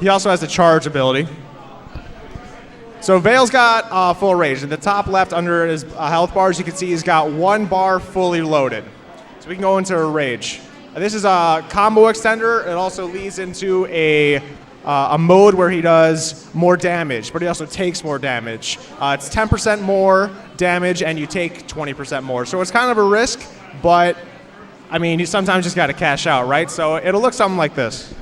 H: He also has the charge ability. So Vale's got full rage. In the top left under his health bars, you can see he's got 1 bar fully loaded. So we can go into a rage. This is a combo extender. It also leads into a mode where he does more damage, but he also takes more damage. It's 10% more damage, and you take 20% more. So it's kind of a risk, but I mean, you sometimes just got to cash out, right? So it'll look something like this.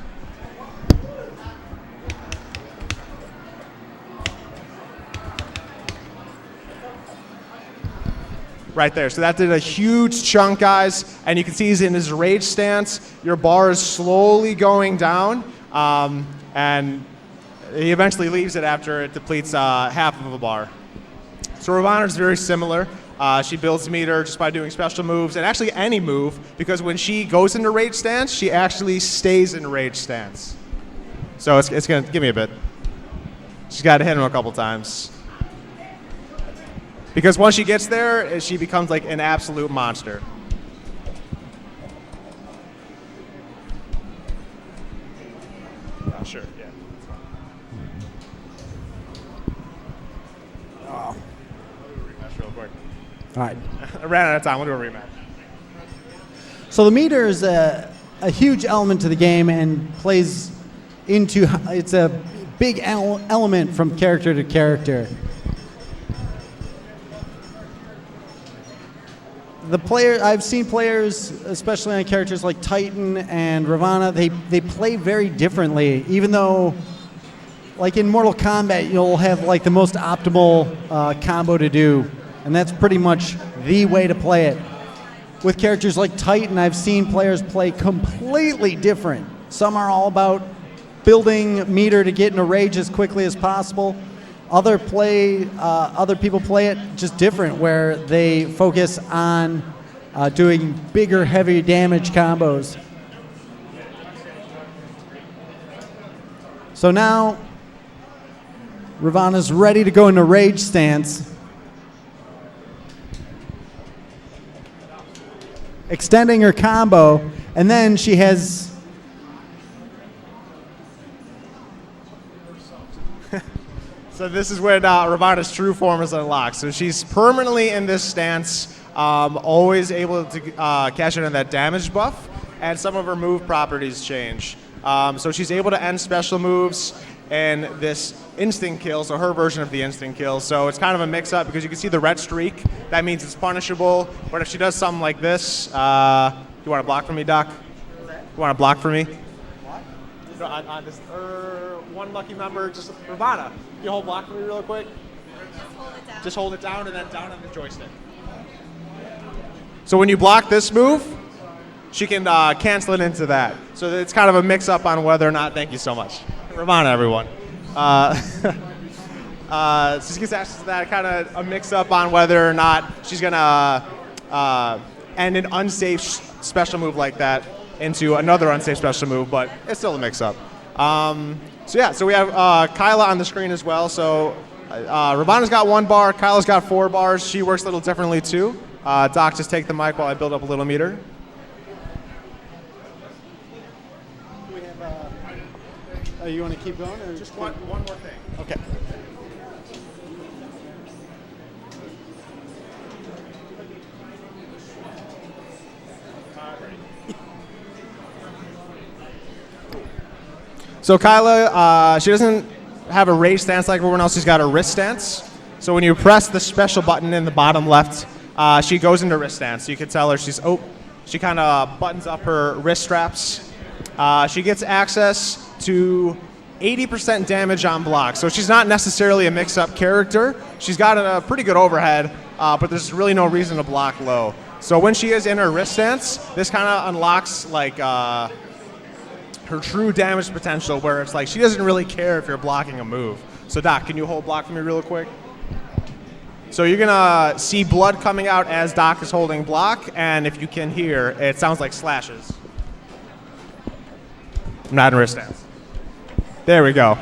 H: Right there. So that did a huge chunk, guys. And you can see he's in his rage stance. Your bar is slowly going down. And he eventually leaves it after it depletes half of a bar. So Ravana is very similar. She builds meter just by doing special moves, and actually any move, because when she goes into rage stance, she actually stays in rage stance. So it's going to give me a bit. She's got to hit him a couple times. Because once she gets there, she becomes like an absolute monster. Sure, yeah.
A: Oh.
H: Rematch real quick.
A: All right.
H: I ran out of time. We'll do a rematch.
A: So the meter is a huge element to the game and plays into. It's a big element from character to character. I've seen players, especially on characters like Titan and Ravana, they play very differently. Even though, like in Mortal Kombat, you'll have like the most optimal combo to do, and that's pretty much the way to play it. With characters like Titan, I've seen players play completely different. Some are all about building meter to get in a rage as quickly as possible. Other people play it just different, where they focus on doing bigger, heavy damage combos. So now, Ravana's ready to go into rage stance. Extending her combo, and then she has...
H: So this is when Ravana's true form is unlocked. So she's permanently in this stance, always able to cash in on that damage buff, and some of her move properties change. So she's able to end special moves and this instant kill, so her version of the instant kill. So it's kind of a mix-up because you can see the red streak. That means it's punishable. But if she does something like this, you want to block for me, Doc? You want to block for me? What? No, on this, one lucky member, just Ravana. Can you hold block for me real quick? Just hold it down and then down on the joystick. So when you block this move, she can cancel it into that. So it's kind of a mix-up on whether or not, thank you so much. Ravana, everyone. So she gets asked that, kind of a mix-up on whether or not she's going to end an unsafe special move like that into another unsafe special move, but it's still a mix-up. So we have Kyla on the screen as well. So Ravana's got 1 bar, Kyla's got 4 bars. She works a little differently too. Doc, just take the mic while I build up a little meter.
A: You want to keep going? Or
H: Just one more thing.
A: Okay.
H: So Kyla, she doesn't have a raised stance like everyone else. She's got a wrist stance. So when you press the special button in the bottom left, she goes into wrist stance. So you can tell her she kind of buttons up her wrist straps. She gets access to 80% damage on block. So she's not necessarily a mix-up character. She's got a pretty good overhead, but there's really no reason to block low. So when she is in her wrist stance, this kind of unlocks like her true damage potential, where it's like she doesn't really care if you're blocking a move. So Doc, can you hold block for me real quick? So you're gonna see blood coming out as Doc is holding block, and if you can hear, it sounds like slashes. I'm not in wrist stance. There we go.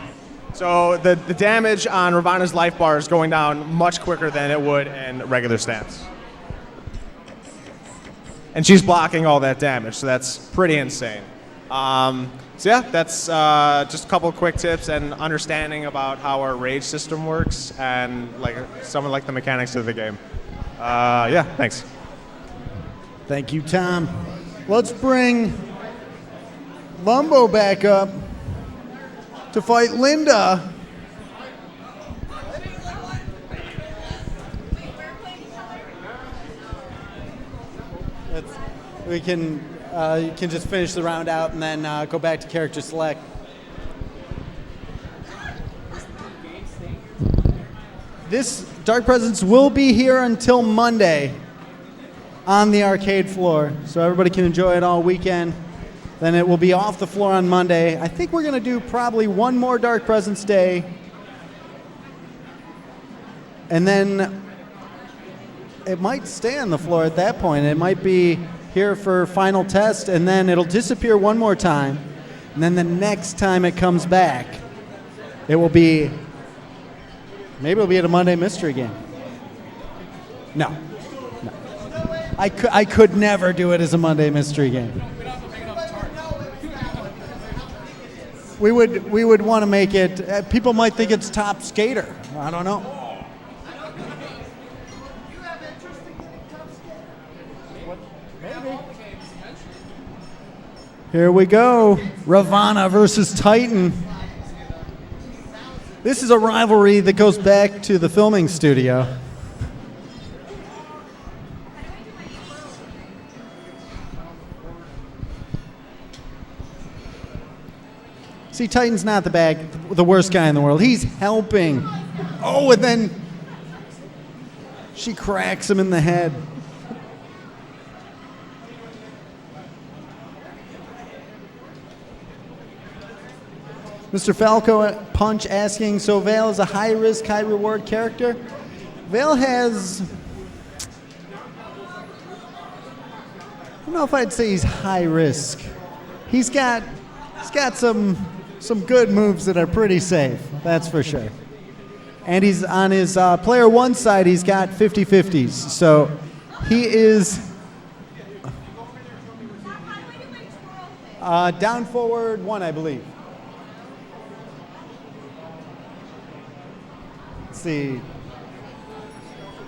H: So the damage on Ravana's life bar is going down much quicker than it would in regular stance. And she's blocking all that damage, so that's pretty insane. So yeah, that's just a couple of quick tips and understanding about how our rage system works and like some of like the mechanics of the game. Yeah, thanks.
A: Thank you, Tom. Let's bring Lumbo back up to fight Linda. You can just finish the round out and then go back to character select. This Dark Presence will be here until Monday on the arcade floor, so everybody can enjoy it all weekend. Then it will be off the floor on Monday. I think we're going to do probably one more Dark Presence day. And then it might stay on the floor at that point. It might be here for final test, and then it'll disappear one more time. And then the next time it comes back, it will be, maybe it'll be at a Monday Mystery Game. No. I could never do it as a Monday Mystery Game. We would want to make it, people might think it's Top Skater. I don't know. Maybe. Here we go. Ravana versus Titan. This is a rivalry that goes back to the filming studio. See, Titan's not the worst guy in the world. He's helping. Oh, and then she cracks him in the head. Mr. Falco Punch asking, so Vale is a high-risk, high-reward character? Vale has, I don't know if I'd say he's high-risk. He's got some good moves that are pretty safe, that's for sure. And he's on his player one side, he's got 50-50s. So he is down forward one, I believe. Let's see.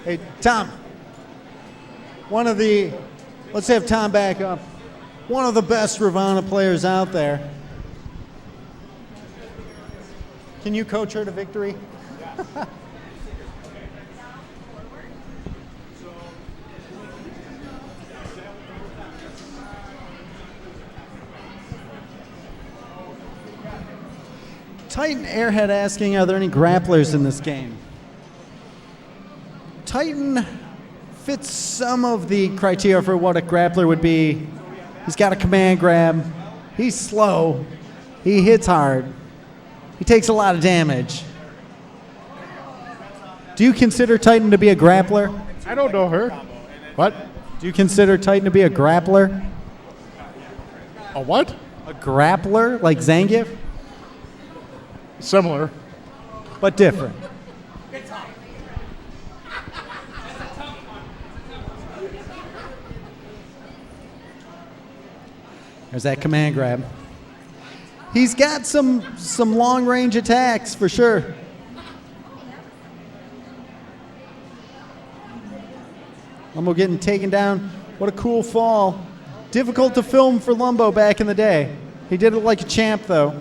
A: Hey, Tom. Let's have Tom back up. One of the best Ravana players out there. Can you coach her to victory? Titan Airhead asking, are there any grapplers in this game? Titan fits some of the criteria for what a grappler would be. He's got a command grab. He's slow. He hits hard. He takes a lot of damage. Do you consider Titan to be a grappler?
B: I don't know her. What?
A: Do you consider Titan to be a grappler?
B: A what?
A: A grappler, like Zangief,
B: Similar.
A: but different. There's that command grab. He's got some long range attacks for sure. Lumbo getting taken down. What a cool fall. Difficult to film for Lumbo back in the day. He did it like a champ though.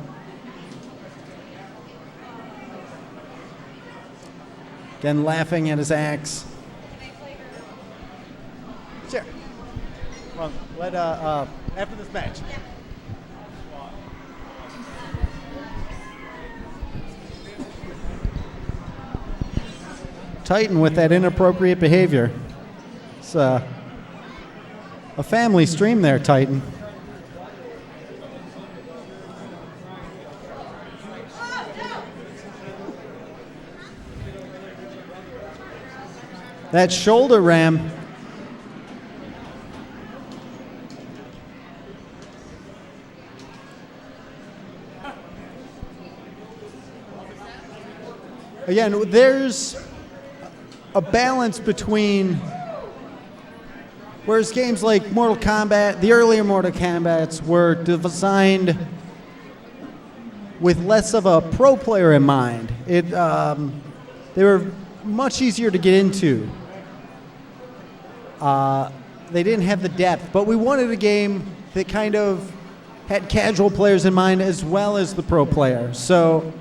A: Again, laughing at his axe. Sure. Well, let after this match. Titan with that inappropriate behavior. It's a family stream there, Titan. That shoulder ram. Again, there's a balance between, whereas games like Mortal Kombat, the earlier Mortal Kombats were designed with less of a pro player in mind. They were much easier to get into. They didn't have the depth, but we wanted a game that kind of had casual players in mind as well as the pro player. So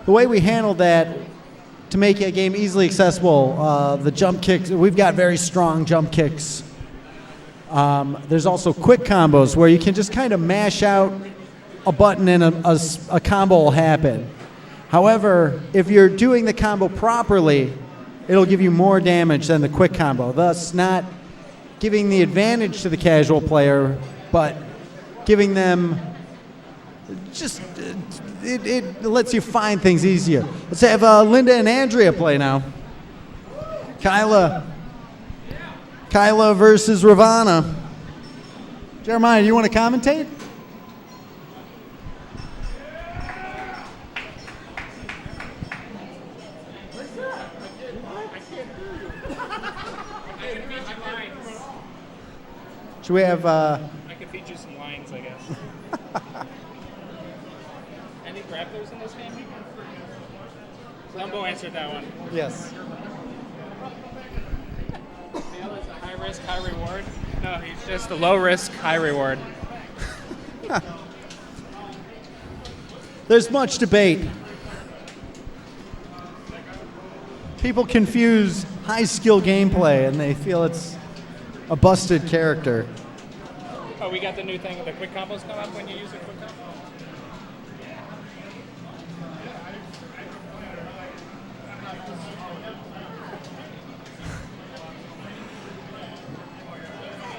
A: the way we handled that to make a game easily accessible, the jump kicks, we've got very strong jump kicks. There's also quick combos where you can just kind of mash out a button and a combo will happen. However, if you're doing the combo properly, it'll give you more damage than the quick combo, thus not giving the advantage to the casual player, but giving them just, it lets you find things easier. Let's have Linda and Andrea play now. Kyla versus Ravana. Jeremiah, you want to commentate? Should we have?
D: I could feed you some lines, I guess. Any grapplers in this game? Lumbo answered that one.
A: Yes.
D: Dale is a high risk, high reward. No, he's just a low risk, high reward.
A: There's much debate. People confuse high skill gameplay and they feel it's a busted character.
D: Oh, we got the new thing. The quick combos come up when you use a quick combo?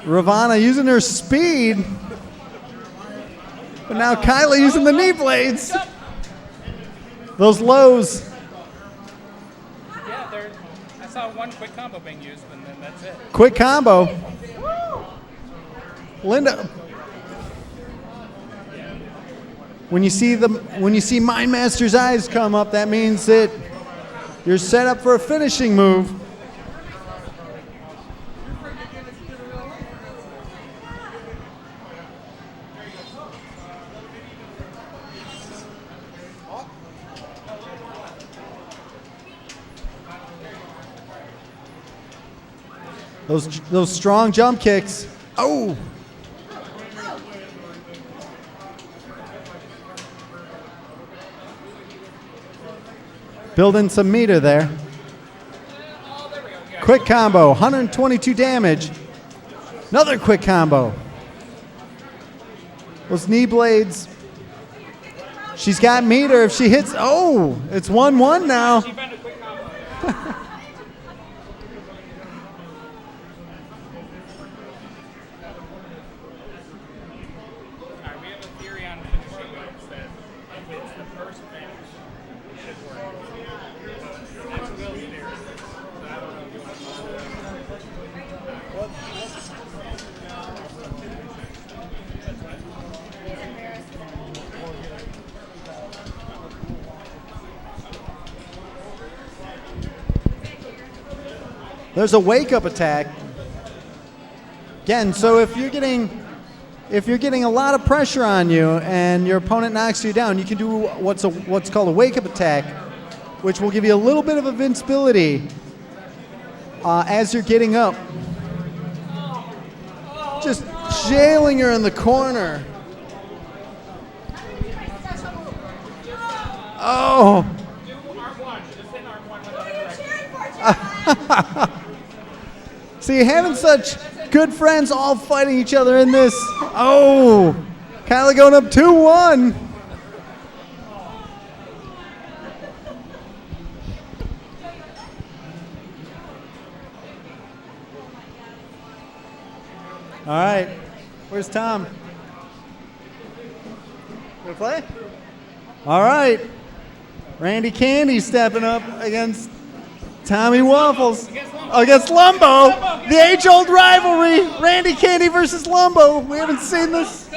A: Ravana using her speed. But now Kyla using the knee blades. Those lows.
D: Yeah, I saw one quick combo being used, and then that's it.
A: Quick combo. Linda. When you see Mind Master's eyes come up, that means that you're set up for a finishing move. Those strong jump kicks. Oh! Building some meter there. Quick combo, 122 damage. Another quick combo. Those knee blades. She's got meter if she hits. Oh, it's 1-1 now.
D: She found a quick combo. Alright, we have a theory on finishing moves that if it's the first finish, it should work. That's Will's theory.
A: There's a wake-up attack. Again, so if you're getting a lot of pressure on you and your opponent knocks you down, you can do what's called a wake-up attack, which will give you a little bit of invincibility as you're getting up. Just jailing her in the corner. Oh. See, having such good friends all fighting each other in this. Oh. Kyla going up 2-1. All right. Where's Tom? Gonna play? All right. Randy Candy stepping up against Tommy Waffles. Against Lumbo. The age-old rivalry. Randy Candy versus Lumbo. We haven't seen this.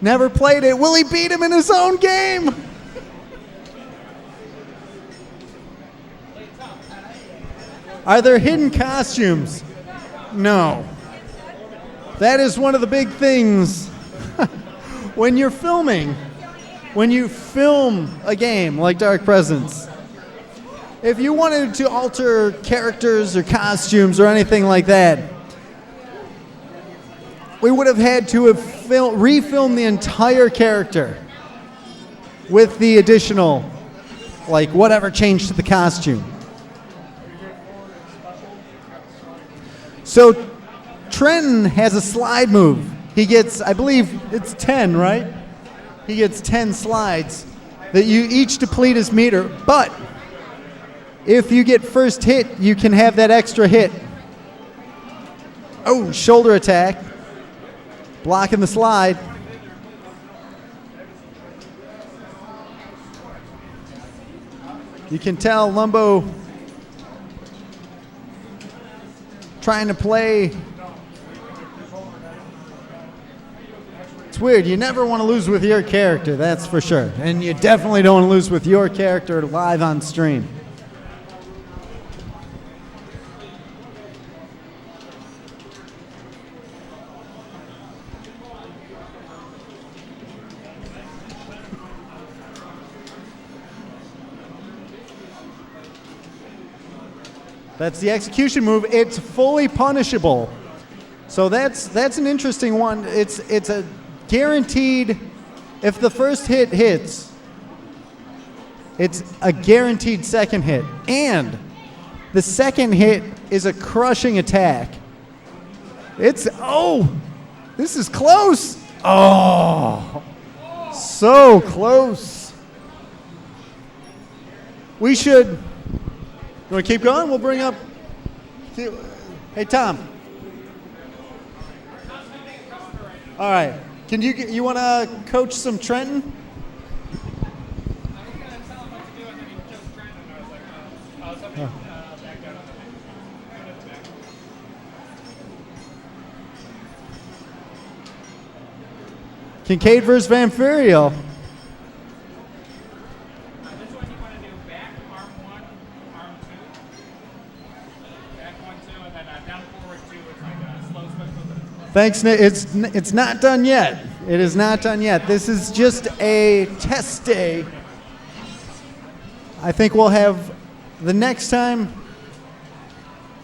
A: Never played it. Will he beat him in his own game? Are there hidden costumes? No. That is one of the big things when you're filming. When you film a game like Dark Presence, if you wanted to alter characters or costumes or anything like that, we would have had to have refilmed the entire character with the additional, like, whatever changed to the costume. So Trenton has a slide move. He gets, I believe it's 10, right? He gets 10 slides that you each deplete his meter, but if you get first hit, you can have that extra hit. Oh, shoulder attack. Blocking the slide. You can tell Lumbo trying to play. It's weird. You never want to lose with your character, that's for sure. And you definitely don't want to lose with your character live on stream. That's the execution move. It's fully punishable. So that's an interesting one. It's a guaranteed, if the first hit hits, it's a guaranteed second hit. And the second hit is a crushing attack. This is close. Oh, so close. We should, you want to keep going? We'll bring up, hey Tom. All right. Can you want to coach some Trenton? Kincaid versus Van Furio.
D: This one you want to do back arm 1, arm 2. Back 1, 2, and then down forward 2. It's like a slow switch.
A: Thanks, Nick. It's not done yet. It is not done yet. This is just a test day. I think we'll have the next time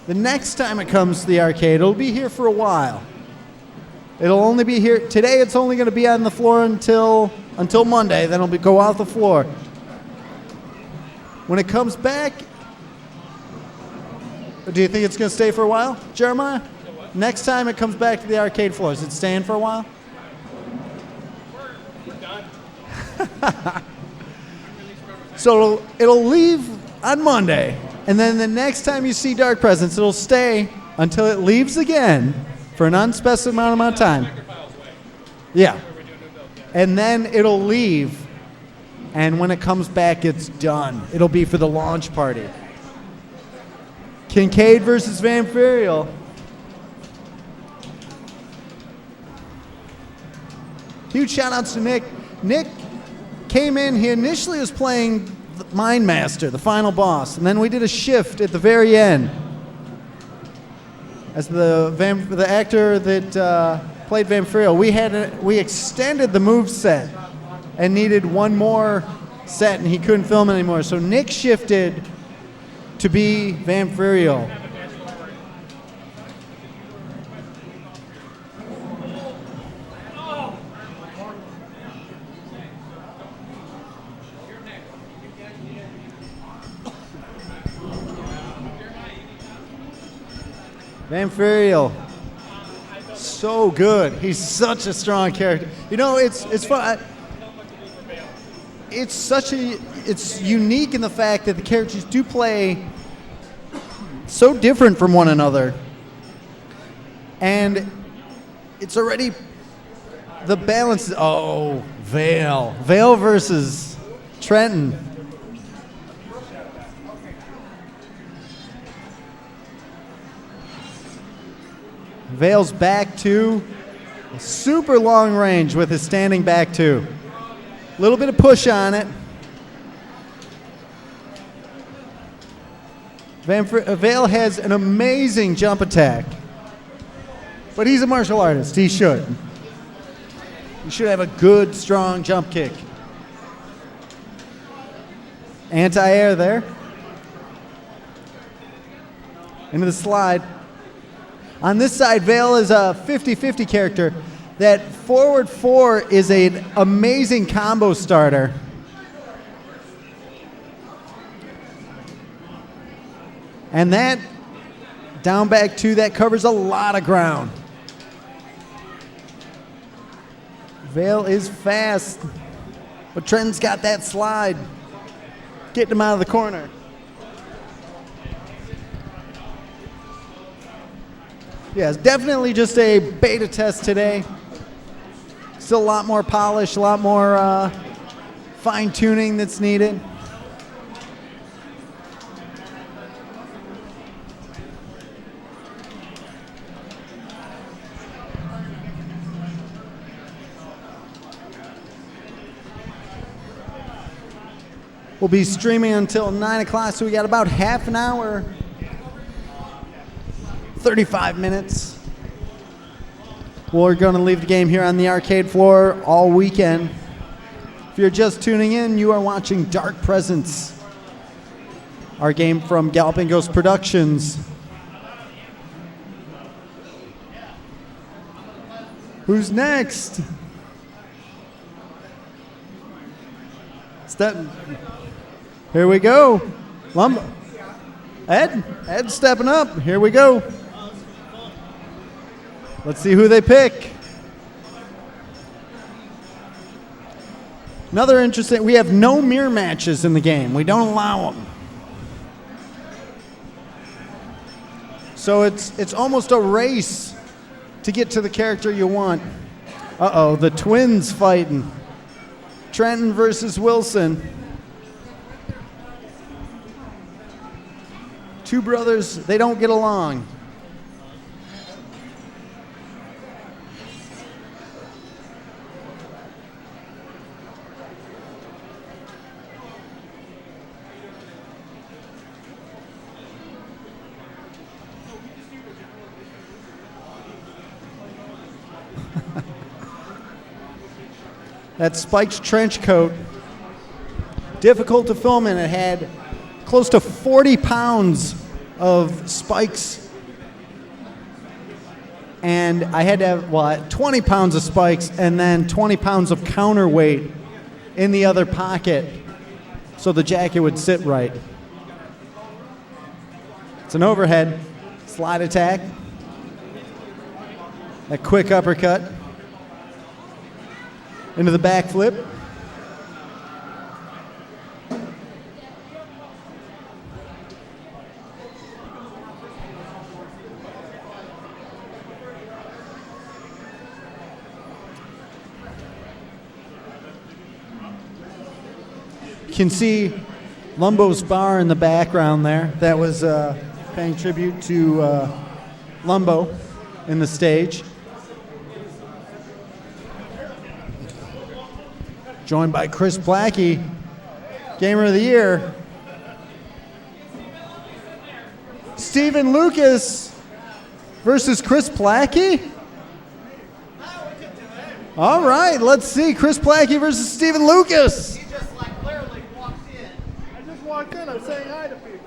A: it comes to the arcade, it'll be here for a while. It'll only be here today. It's only going to be on the floor until Monday. Then it'll go off the floor. When it comes back, do you think it's going to stay for a while, Jeremiah? Next time it comes back to the arcade floor, is it staying for a while?
D: We're done.
A: So it'll leave on Monday, and then the next time you see Dark Presence, it'll stay until it leaves again for an unspecified amount of time. Yeah. And then it'll leave, and when it comes back, it's done. It'll be for the launch party. Kincaid versus Van Furio. Huge shout outs to Nick. Nick came in, he initially was playing the Mind Master, the final boss. And then we did a shift at the very end. As the actor that played Vampirial, we extended the move set and needed one more set, and he couldn't film anymore. So Nick shifted to be Vampirial. Vampirial, so good. He's such a strong character. You know, it's fun. It's unique in the fact that the characters do play so different from one another, and it's already the balance. Oh, Vale versus Trenton. Vale's back two, super long range with his standing back two. A little bit of push on it. Vale has an amazing jump attack, but he's a martial artist. He should have a good, strong jump kick. Anti-air there. Into the slide. On this side, Vale is a 50-50 character. That forward four is an amazing combo starter. And that down back two, that covers a lot of ground. Vale is fast, but Trenton's got that slide, getting him out of the corner. Yeah, it's definitely just a beta test today. Still a lot more polish, a lot more fine tuning that's needed. We'll be streaming until 9 o'clock, so we got about half an hour. 35 minutes. We're going to leave the game here on the arcade floor all weekend. If you're just tuning in, you are watching Dark Presence, our game from Galloping Ghost Productions. Who's next? Here we go. Ed's stepping up. Here we go. Let's see who they pick. Another interesting, we have no mirror matches in the game. We don't allow them. So it's almost a race to get to the character you want. Uh-oh, the twins fighting. Trenton versus Wilson. Two brothers, they don't get along. That spiked trench coat, difficult to film in. It had close to 40 pounds of spikes. And I had to have, 20 pounds of spikes and then 20 pounds of counterweight in the other pocket so the jacket would sit right. It's an overhead slide attack. A quick uppercut. Into the back flip. You can see Lumbo's bar in the background there. That was paying tribute to Lumbo in the stage. Joined by Chris Blackie. Gamer of the Year. Stephen Lucas versus Chris Plackey. All right, let's see. Chris Plackey versus Stephen Lucas.
G: He just like literally walked in.
A: I just walked in. I'm saying hi to people.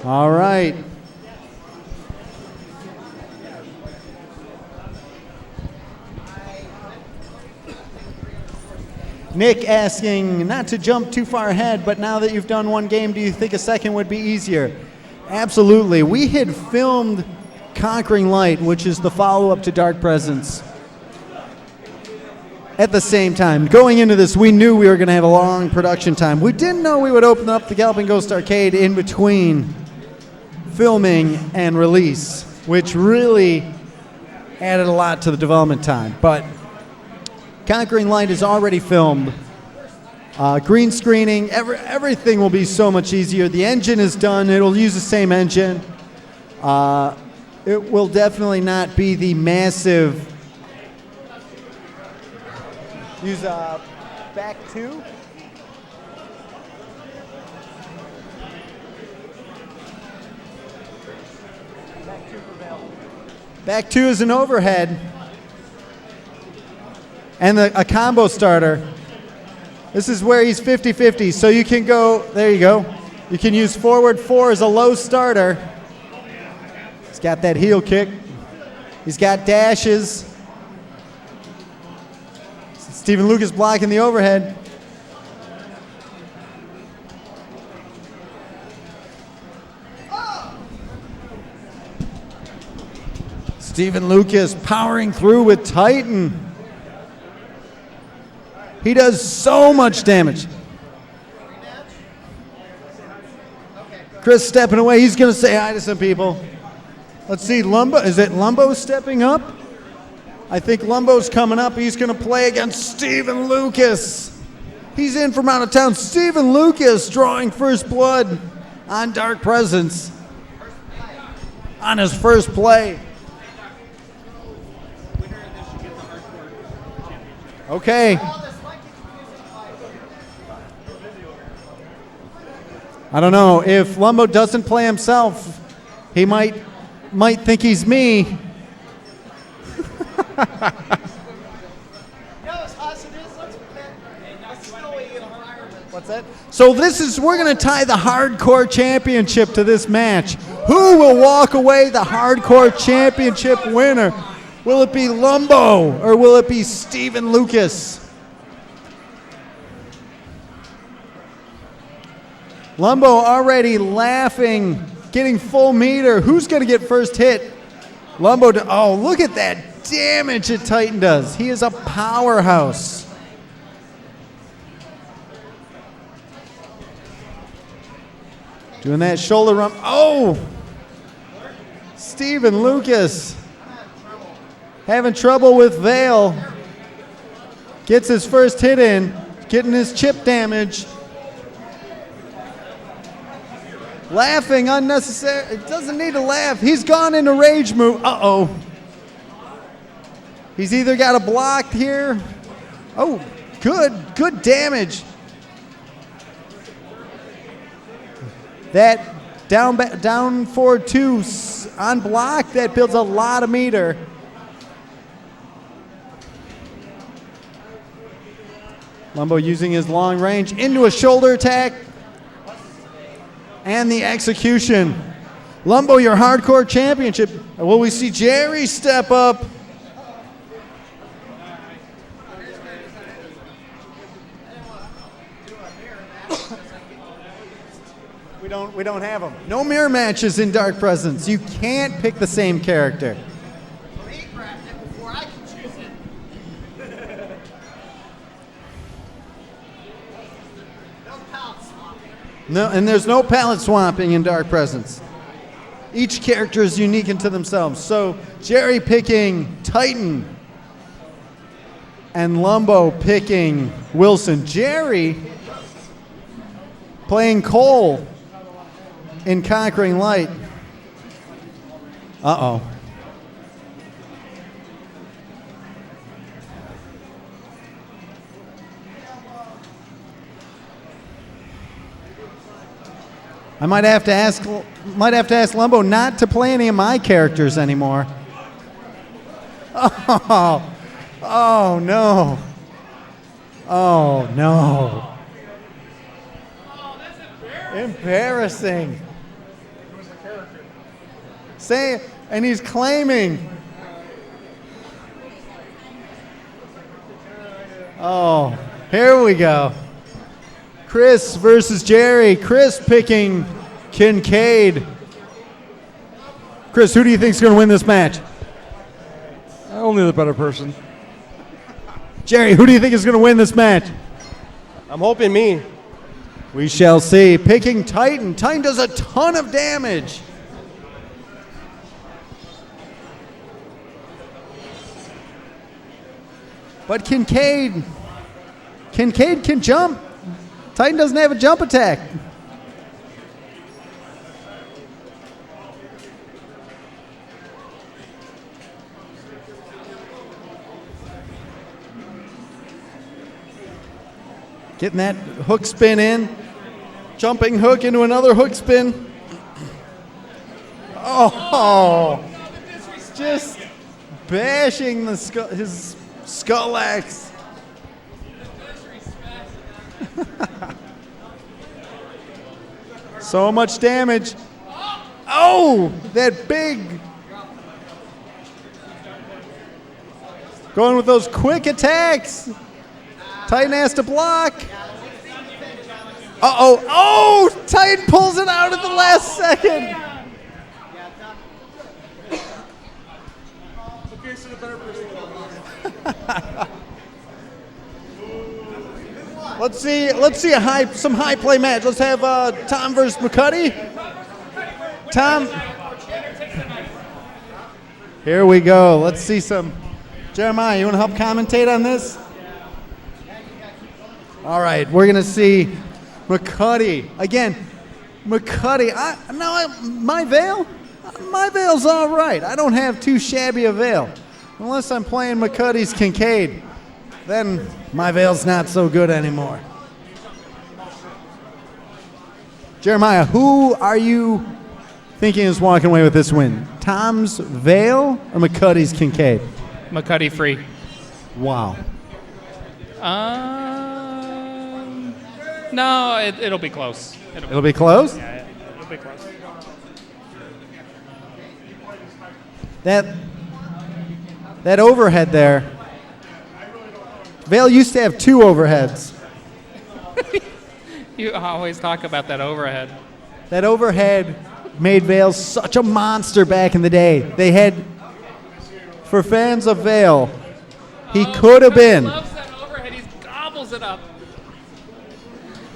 A: All right. Nick asking not to jump too far ahead, but now that you've done one game, do you think a second would be easier? Absolutely. We had filmed Conquering Light, which is the follow-up to Dark Presence, at the same time. Going into this, we knew we were going to have a long production time. We didn't know we would open up the Galloping Ghost Arcade in between filming and release, which really added a lot to the development time. But Conquering Light is already filmed. Green screening, everything will be so much easier. The engine is done. It'll use the same engine. It will definitely not be the massive... Use back two. Back two is an overhead. And a combo starter. This is where he's 50-50. So you can go, there you go. You can use forward 4 as a low starter. He's got that heel kick. He's got dashes. Stephen Lucas blocking the overhead. Stephen Lucas powering through with Titan. He does so much damage. Chris stepping away. He's going to say hi to some people. Let's see, Lumbo. Is it Lumbo stepping up? I think Lumbo's coming up. He's going to play against Stephen Lucas. He's in from out of town. Stephen Lucas drawing first blood on Dark Presence on his first play. Okay. I don't know. If Lumbo doesn't play himself, he might think he's me. What's that? So we're going to tie the Hardcore Championship to this match. Who will walk away the Hardcore Championship winner? Will it be Lumbo or will it be Stephen Lucas? Lumbo already laughing, getting full meter. Who's going to get first hit? Lumbo, oh, look at that damage that Titan does. He is a powerhouse. Doing that shoulder rump. Oh! Stephen Lucas having trouble with Vale. Gets his first hit in, getting his chip damage. Laughing unnecessary. It doesn't need to laugh. He's gone into rage move. Uh-oh. He's either got a block here. Oh, good damage. That down forward 2 on block, that builds a lot of meter. Lumbo using his long range into a shoulder attack. And the execution. Lumbo, your Hardcore Championship. Will we see Jerry step up? We don't have them. No mirror matches in Dark Presence. You can't pick the same character.
G: He grabbed it before I could choose it. No palette swapping.
A: No, and there's no palette swapping in Dark Presence. Each character is unique unto themselves. So Jerry picking Titan and Lumbo picking Wilson. Jerry playing Cole in Conquering Light. Uh-oh. I might have to ask Lumbo not to play any of my characters anymore. Oh, oh no. Oh no. Embarrassing. Say, and he's claiming. Oh, here we go. Chris versus Jerry. Chris picking Kincaid. Chris, who do you think is going to win this match?
C: Only the better person.
A: Jerry, who do you think is going to win this match?
I: I'm hoping me.
A: We shall see. Picking Titan. Titan does a ton of damage. But Kincaid can jump. Titan doesn't have a jump attack. Getting that hook spin in. Jumping hook into another hook spin. Oh, just bashing his skull axe. So much damage. Oh, that big. Going with those quick attacks. Titan has to block. Uh-oh. Oh, Titan pulls it out at the last second. Let's see some high play match. Let's have Tom versus McCuddy. Tom. Here we go. Let's see some. Jeremiah, you want to help commentate on this? All right, we're gonna see McCuddy again. McCuddy. My veil's all right. I don't have too shabby a veil, unless I'm playing McCuddy's Kincaid. Then my veil's not so good anymore. Jeremiah, who are you thinking is walking away with this win? Tom's veil or McCuddy's Kincaid?
D: McCuddy free.
A: Wow.
D: No, it'll be close.
A: It'll be close?
D: Yeah, it'll be close.
A: That overhead there. Veil used to have two overheads.
D: You always talk about that overhead.
A: That overhead made Veil such a monster back in the day. They had, for fans of Veil, he could have been.
D: He loves that overhead. He gobbles it up.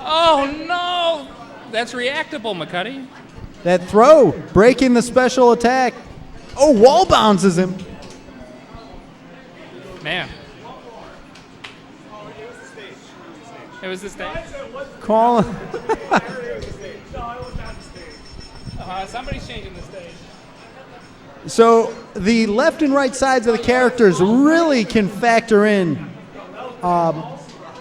D: Oh, no. That's reactable, McCuddy.
A: That throw, breaking the special attack. Oh, wall bounces him.
D: Man. It was the stage.
A: Call.
D: Somebody's changing the stage.
A: So the left and right sides of the characters really can factor in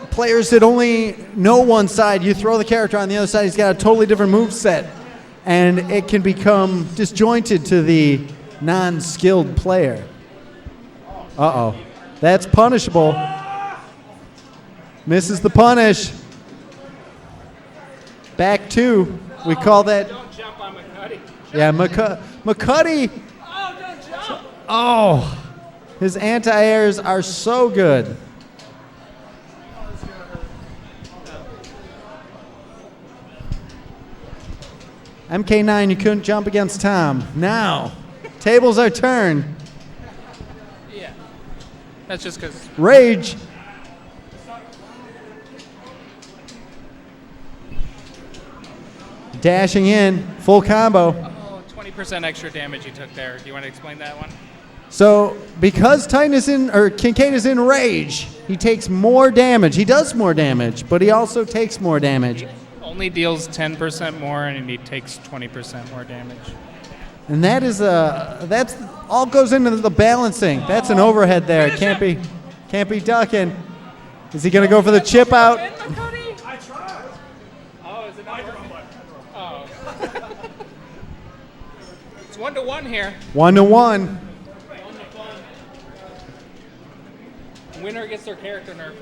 A: players that only know one side. You throw the character on the other side, he's got a totally different move set, and it can become disjointed to the non-skilled player. Uh-oh. That's punishable. Misses the punish. Back two. We call that.
D: Don't jump on McCuddy.
A: Yeah, McCuddy.
D: Oh, don't jump.
A: Oh, his anti-airs are so good. MK9, you couldn't jump against Tom. Now, tables are turned.
D: Yeah. That's just because.
A: Rage. Dashing in, full combo.
D: Oh, 20% extra damage you took there. Do you want to explain that one?
A: So, because Titan is Kincaid is in rage, he takes more damage. He does more damage, but he also takes more damage.
D: Only deals 10% more, and he takes 20% more damage.
A: And that's all goes into the balancing. That's an overhead there. Can't be ducking. Is he gonna go for the chip out?
D: I tried. Oh, is it not? Oh. 1-1 here.
A: 1-1.
D: Winner gets their character nerf.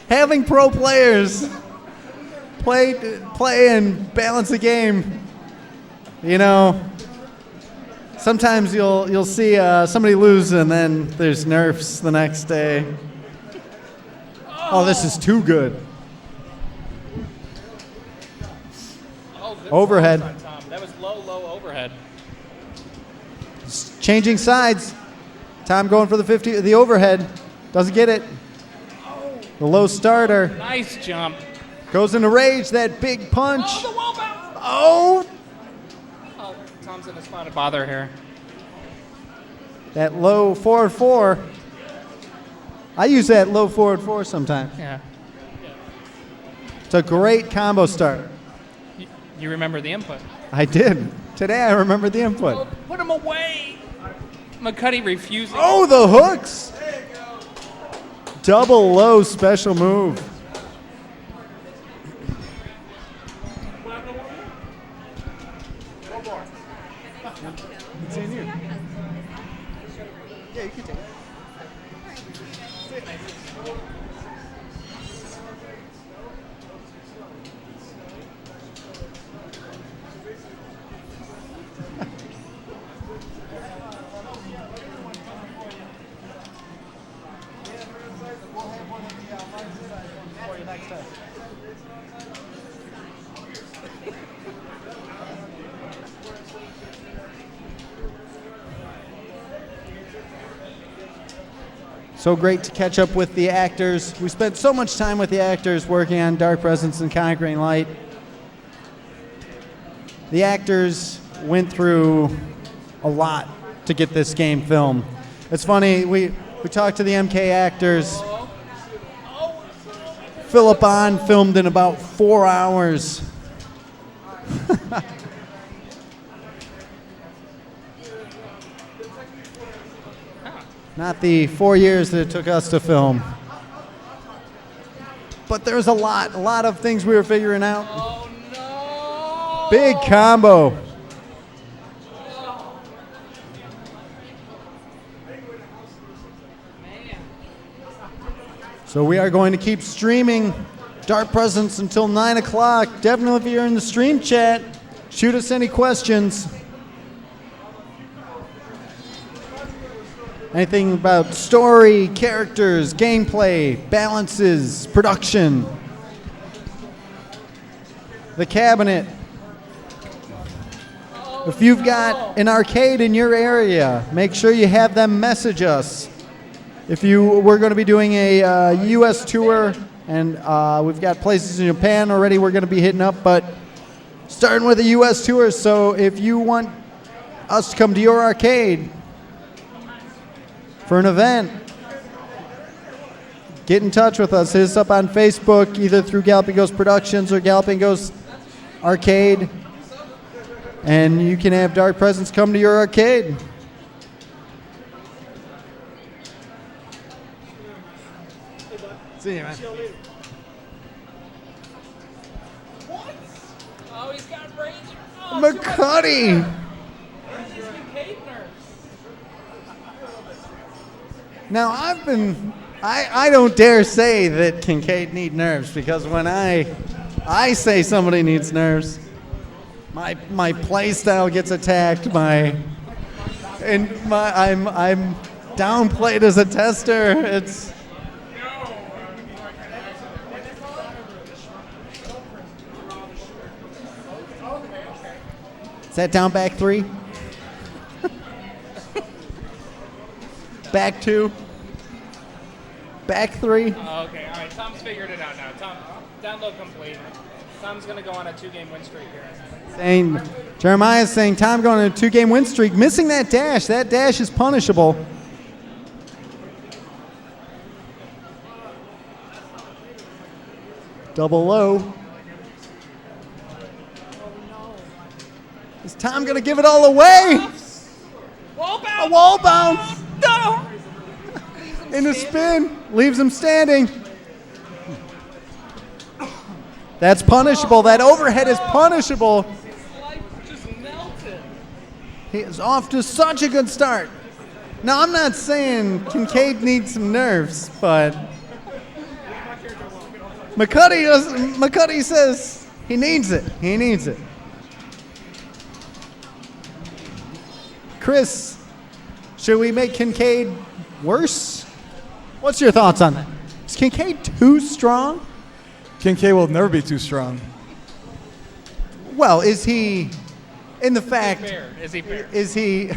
A: Having pro players play and balance the game, sometimes you'll see somebody lose and then there's nerfs the next day. Oh, this is too good.
D: Oh, good
A: Overhead.
D: balls on Tom. That was low overhead.
A: Changing sides. Tom going for the overhead. Doesn't get it. The low starter.
D: Nice jump.
A: Goes into rage, that big punch.
D: Oh, the wall bounce.
A: Oh,
D: Oh, Tom's in a spot of bother here.
A: that low forward 4. I use that low forward 4 sometimes.
D: Yeah.
A: It's a great combo start.
D: You remember the input.
A: I did. Today I remember the input.
D: Oh, put him away. McCuddy refusing.
A: Oh, the hooks. Double low special move. It's in you. Yeah, you can take it. So great to catch up with the actors. We spent so much time with the actors working on Dark Presence and Conquering Light. The actors went through a lot to get this game filmed. It's funny, we talked to the MK actors. Philip Bond filmed in about 4 hours. Not the 4 years that it took us to film. But there's a lot of things we were figuring out.
D: Oh, no.
A: Big combo. So we are going to keep streaming Dark Presence until 9 o'clock. Definitely if you're in the stream chat, shoot us any questions. Anything about story, characters, gameplay, balances, production, the cabinet. If you've got an arcade in your area, make sure you have them message us. We're going to be doing a U.S. tour, and we've got places in Japan already we're going to be hitting up, but starting with a U.S. tour, so if you want us to come to your arcade for an event, get in touch with us. Hit us up on Facebook, either through Galloping Ghost Productions or Galloping Ghost Arcade, and you can have Dark Presence come to your arcade. See you, man.
D: Oh, he's got rage. Oh,
A: McCuddy! Now, I don't dare say that Kincaid need nerves, because when I say somebody needs nerves, my play style gets attacked, I'm downplayed as a tester. It's Is that down back 3? Back 2? Back 3?
D: Oh, okay, all right. Tom's figured it out now. Tom, download complete. Tom's going to go on a 2-game win streak here.
A: Jeremiah's saying Tom going on a 2-game win streak, missing that dash. That dash is punishable. Double low. Is Tom going to give it all away?
D: Wall bounce!
A: A wall bounce!
D: No!
A: In a spin, leaves him standing. That's punishable. That overhead is punishable. He is off to such a good start. Now, I'm not saying Kincaid needs some nerves, but McCuddy says he needs it. He needs it. Chris, should we make Kincaid worse? What's your thoughts on that? Is Kincaid too strong?
C: Kincaid will never be too strong.
A: Well, is he, in the fact,
D: Is he fair?
A: is he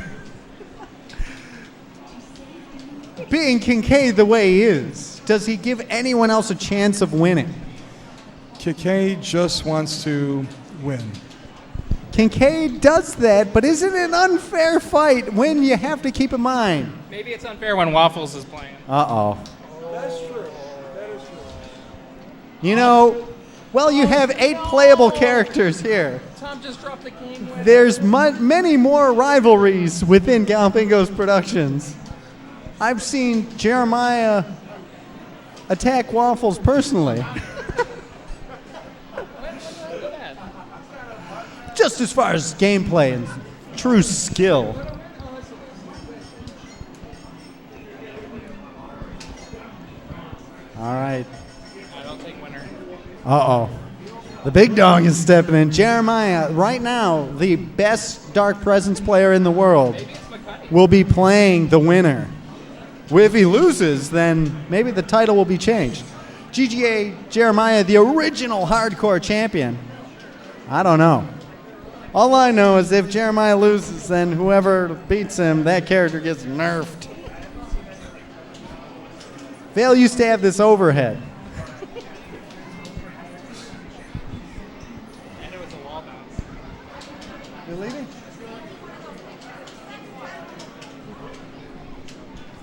A: being Kincaid the way he is, does he give anyone else a chance of winning?
C: Kincaid just wants to win.
A: Kincaid does that, but isn't it an unfair fight when you have to keep in mind?
D: Maybe it's unfair when Waffles is playing.
A: Uh-oh. That's true. That is true. You know, well, you have 8 playable characters here.
D: Tom just dropped the game winner.
A: There's many more rivalries within Galapagos Productions. I've seen Jeremiah attack Waffles personally. Just as far as gameplay and true skill. All right.
D: I don't take winner.
A: Uh-oh. The big dog is stepping in. Jeremiah, right now, the best Dark Presence player in the world, will be playing the winner. If he loses, then maybe the title will be changed. GGA Jeremiah, the original hardcore champion. I don't know. All I know is if Jeremiah loses, then whoever beats him, that character gets nerfed. Vale used to have this overhead.
D: And it was a wall bounce.
A: You leaving?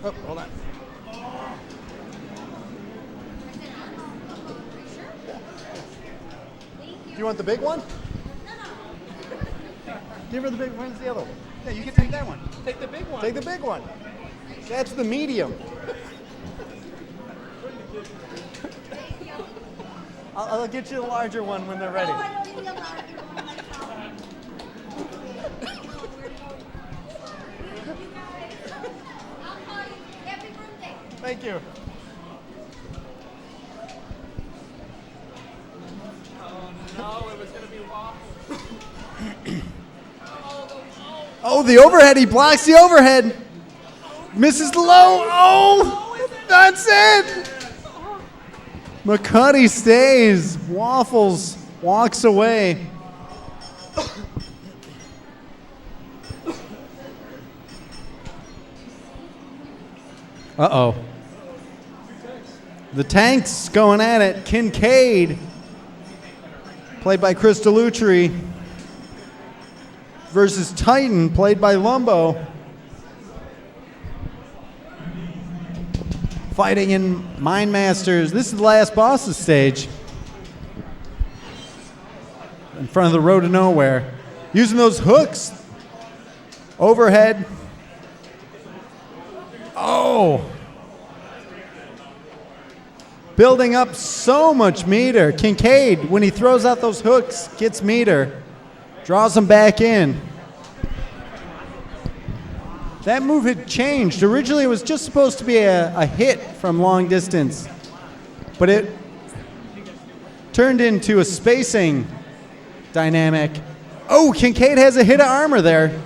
A: Oh, hold on. Do you want the big one? Give her the big one. Where's the other one? Yeah, you can take that one.
D: Take the big one.
A: Take the big one. That's the medium. I'll get you the larger one when they're ready. Thank you.
D: No, it was going to be Waffles.
A: Oh, the overhead. He blocks the overhead. Misses the low. Oh, that's it. McCuddy stays. Waffles walks away. Uh-oh. The Tanks going at it. Kincaid, played by Chris Delutri, versus Titan, played by Lumbo. Fighting in Mind Masters. This is the last boss's stage. In front of the Road to Nowhere. Using those hooks. Overhead. Oh. Building up so much meter. Kincaid, when he throws out those hooks, gets meter. Draws them back in. That move had changed. Originally, it was just supposed to be a hit from long distance, but it turned into a spacing dynamic. Oh, Kincaid has a hit of armor there.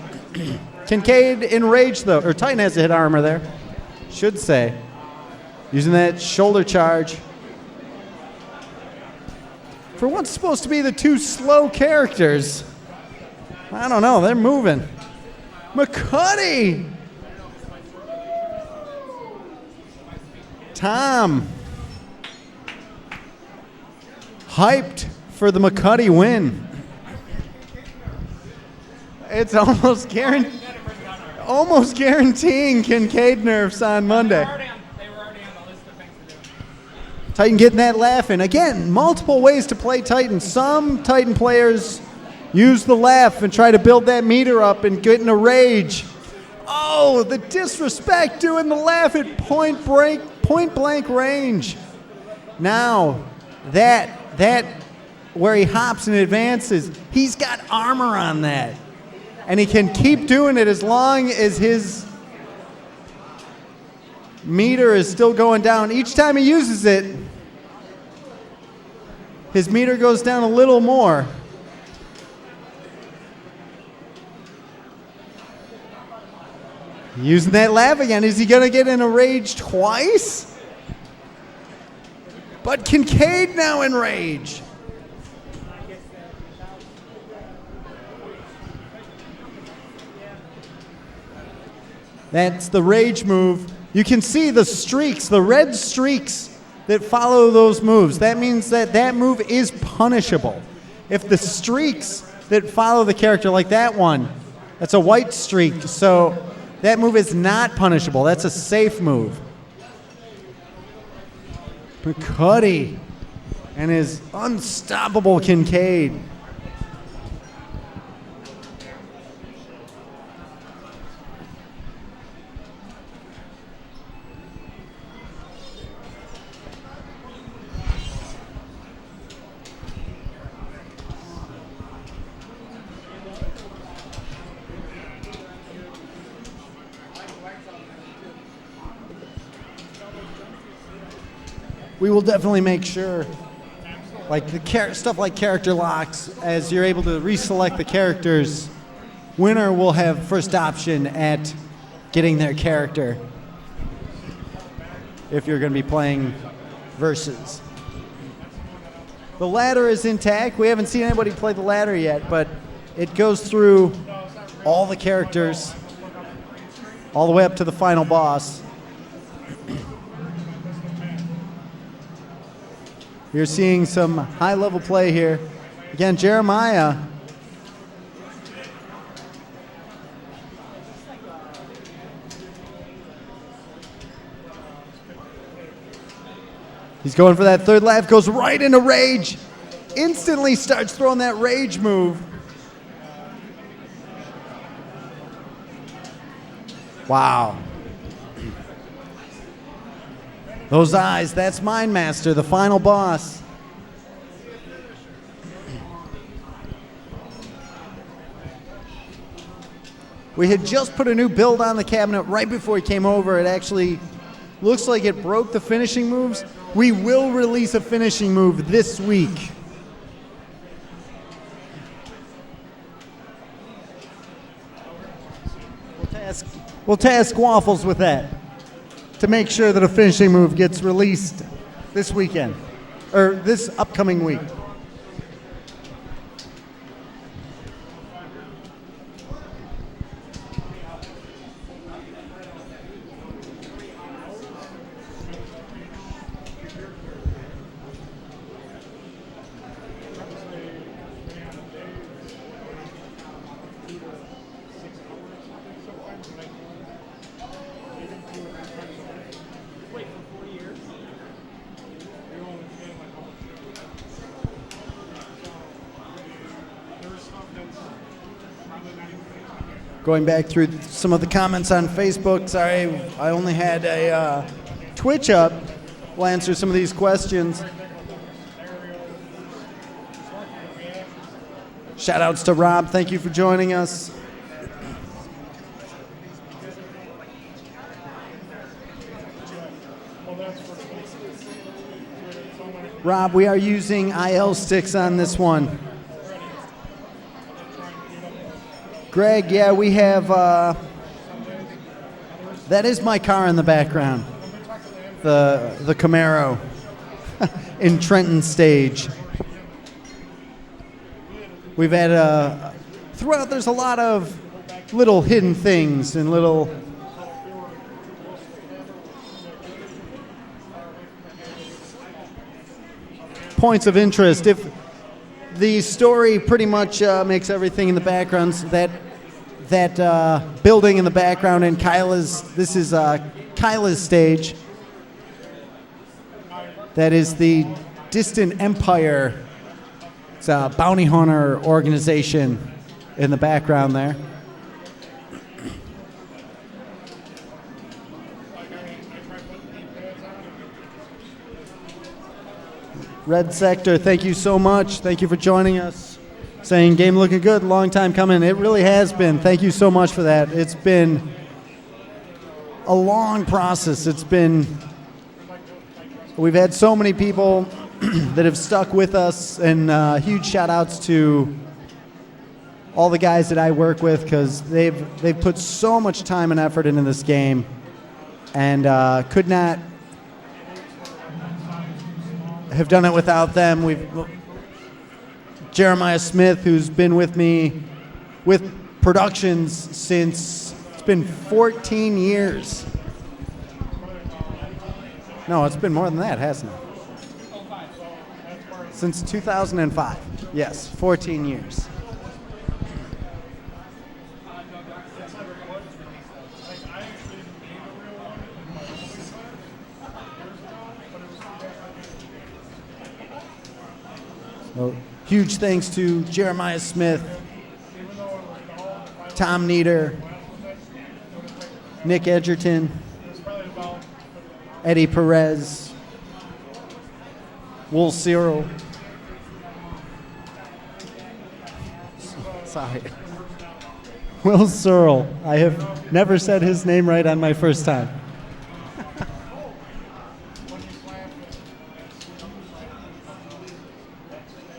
A: Kincaid enraged, though, or Titan has a hit of armor there, should say. Using that shoulder charge. For what's supposed to be the 2 slow characters, I don't know, they're moving. McCuddy! Tom. Hyped for the McCuddy win. It's almost guaranteeing Kincaid nerfs on Monday.
D: They were already on the list of things to do.
A: Titan getting that laugh in. Again, multiple ways to play Titan. Some Titan players use the laugh and try to build that meter up and get in a rage. Oh, the disrespect doing the laugh at point blank range. Now, that where he hops and advances, he's got armor on that. And he can keep doing it as long as his meter is still going down. Each time he uses it, his meter goes down a little more. Using that laugh again. Is he going to get in a rage twice? But Kincaid now in rage. That's the rage move. You can see the streaks, the red streaks that follow those moves. That means that that move is punishable. If the streaks that follow the character, like that one, that's a white streak, so that move is not punishable. That's a safe move. McCuddy and his unstoppable Kincaid. We will definitely make sure, like the stuff like character locks, as you're able to reselect the characters, winner will have first option at getting their character if you're going to be playing versus. The ladder is intact. We haven't seen anybody play the ladder yet, but it goes through all the characters all the way up to the final boss. You're seeing some high-level play here. Again, Jeremiah. He's going for that third laugh, goes right into rage. Instantly starts throwing that rage move. Wow. Those eyes, that's Mind Master, the final boss. We had just put a new build on the cabinet right before he came over. It actually looks like it broke the finishing moves. We will release a finishing move this week. We'll task Waffles with that, to make sure that a finishing move gets released this weekend, or this upcoming week. Going back through some of the comments on Facebook. Sorry, I only had a Twitch up. We'll answer some of these questions. Shout outs to Rob. Thank you for joining us. Rob, we are using IL sticks on this one. Greg, yeah, we have, that is my car in the background, the Camaro in Trenton Stage. We've had, throughout there's a lot of little hidden things and little points of interest. If the story pretty much makes everything in the background. That building in the background, and this is Kyla's stage. That is the Distant Empire. It's a bounty hunter organization in the background there. Red Sector, thank you so much. Thank you for joining us. saying game looking good, long time coming. It really has been. Thank you so much for that. It's been a long process. We've had so many people that have stuck with us, and huge shout outs to all the guys that I work with, because they've put so much time and effort into this game, and could not have done it without them. Jeremiah Smith, who's been with me with productions since, it's been 14 years. No, it's been more than that, hasn't it? Since 2005. Yes, 14 years. So, huge thanks to Jeremiah Smith, Tom Nieder, Nick Edgerton, Eddie Perez, Will Cyril. Sorry. Will Cyril. I have never said his name right on my first time.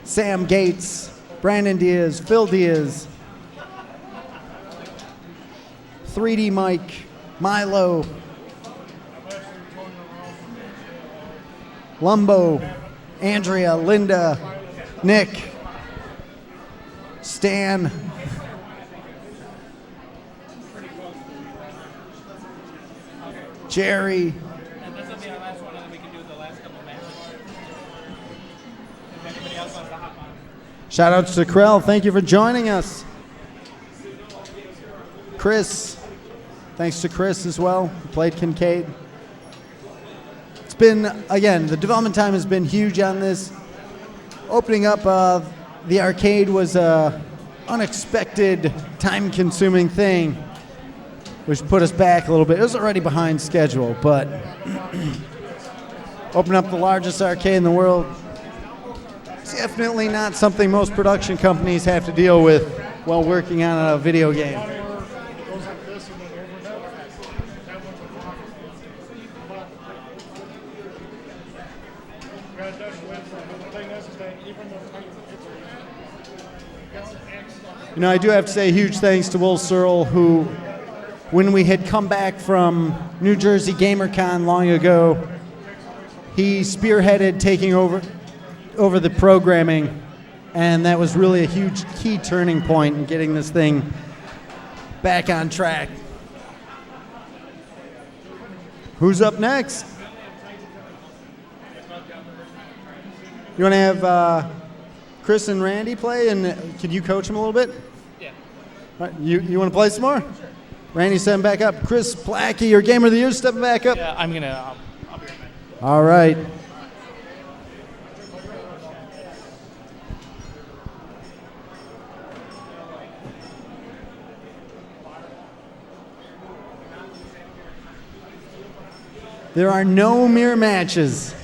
A: Sam Gates, Brandon Diaz, Phil Diaz, 3D Mike, Milo, Lumbo, Andrea, Linda, Nick, Stan, Jerry.
D: And this will be our last one, and then we can do the last couple of matches. If anybody else wants to hop on.
A: Shout outs to Krell. Thank you for joining us. Chris. Thanks to Chris as well, who played Kincaid. It's been, again, the development time has been huge on this. Opening up the arcade was a unexpected, time-consuming thing, which put us back a little bit. It was already behind schedule, but open up the largest arcade in the world, it's definitely not something most production companies have to deal with while working on a video game. You know, I do have to say huge thanks to Will Cyril, who, when we had come back from New Jersey GamerCon long ago, he spearheaded taking over the programming, and that was really a huge key turning point in getting this thing back on track. Who's up next? You want to have Chris and Randy play, and can you coach them a little bit?
D: Yeah.
A: All right, you want to play some more? Randy, stepping back up. Chris Plackey, your Gamer of the Year, stepping back up.
D: Yeah, I'll be right back.
A: All right. There are no mirror matches.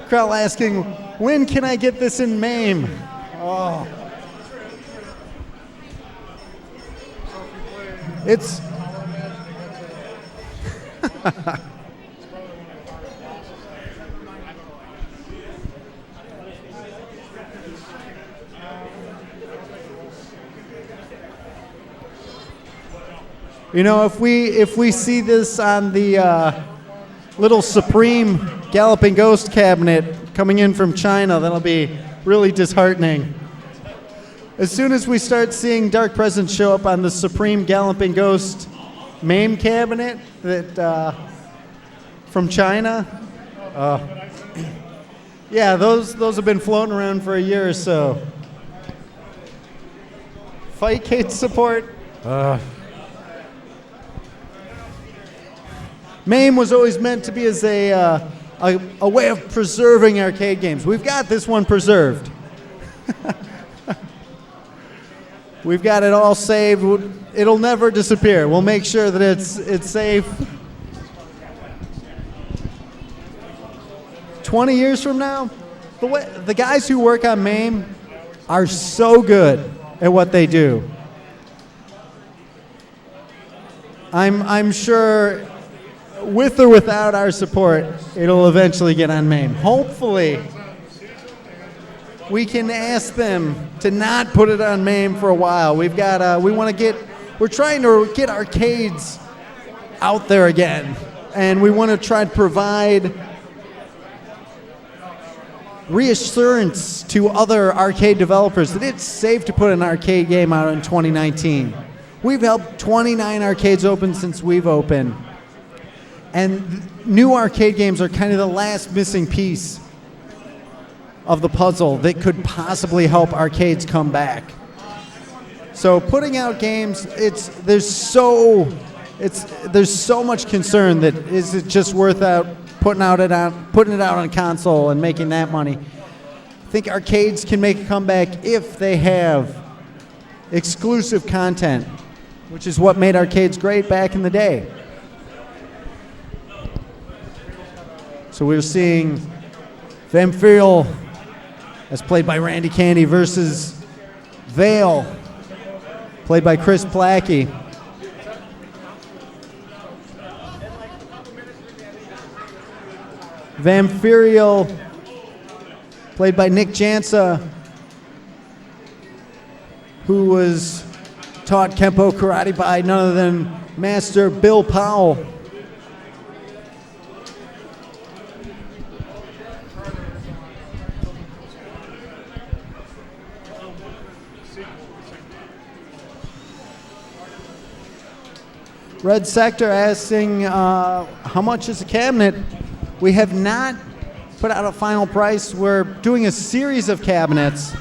A: Krell asking, when can I get this in MAME? Oh. It's... You know, if we see this on the little Supreme Galloping Ghost cabinet coming in from China, that'll be really disheartening. As soon as we start seeing Dark Presence show up on the Supreme Galloping Ghost MAME cabinet that from China, yeah, those have been floating around for a year or so. Fightcade support. MAME was always meant to be as a way of preserving arcade games. We've got this one preserved. We've got it all saved. It'll never disappear. We'll make sure that it's safe. 20 years from now, the guys who work on MAME are so good at what they do. I'm sure, with or without our support, it'll eventually get on MAME. Hopefully, we can ask them to not put it on MAME for a while. We're trying to get arcades out there again, and we want to try to provide reassurance to other arcade developers that it's safe to put an arcade game out in 2019. We've helped 29 arcades open since we've opened. And new arcade games are kind of the last missing piece of the puzzle that could possibly help arcades come back. So putting out games, there's so much concern that is it just worth putting it out on console and making that money. I think arcades can make a comeback if they have exclusive content, which is what made arcades great back in the day. So we're seeing Vampirial, as played by Randy Candy, versus Vale, played by Chris Plackey. Vampirial, played by Nick Jansa, who was taught Kempo Karate by none other than Master Bill Powell. Red Sector asking how much is a cabinet? We have not put out a final price. We're doing a series of cabinets.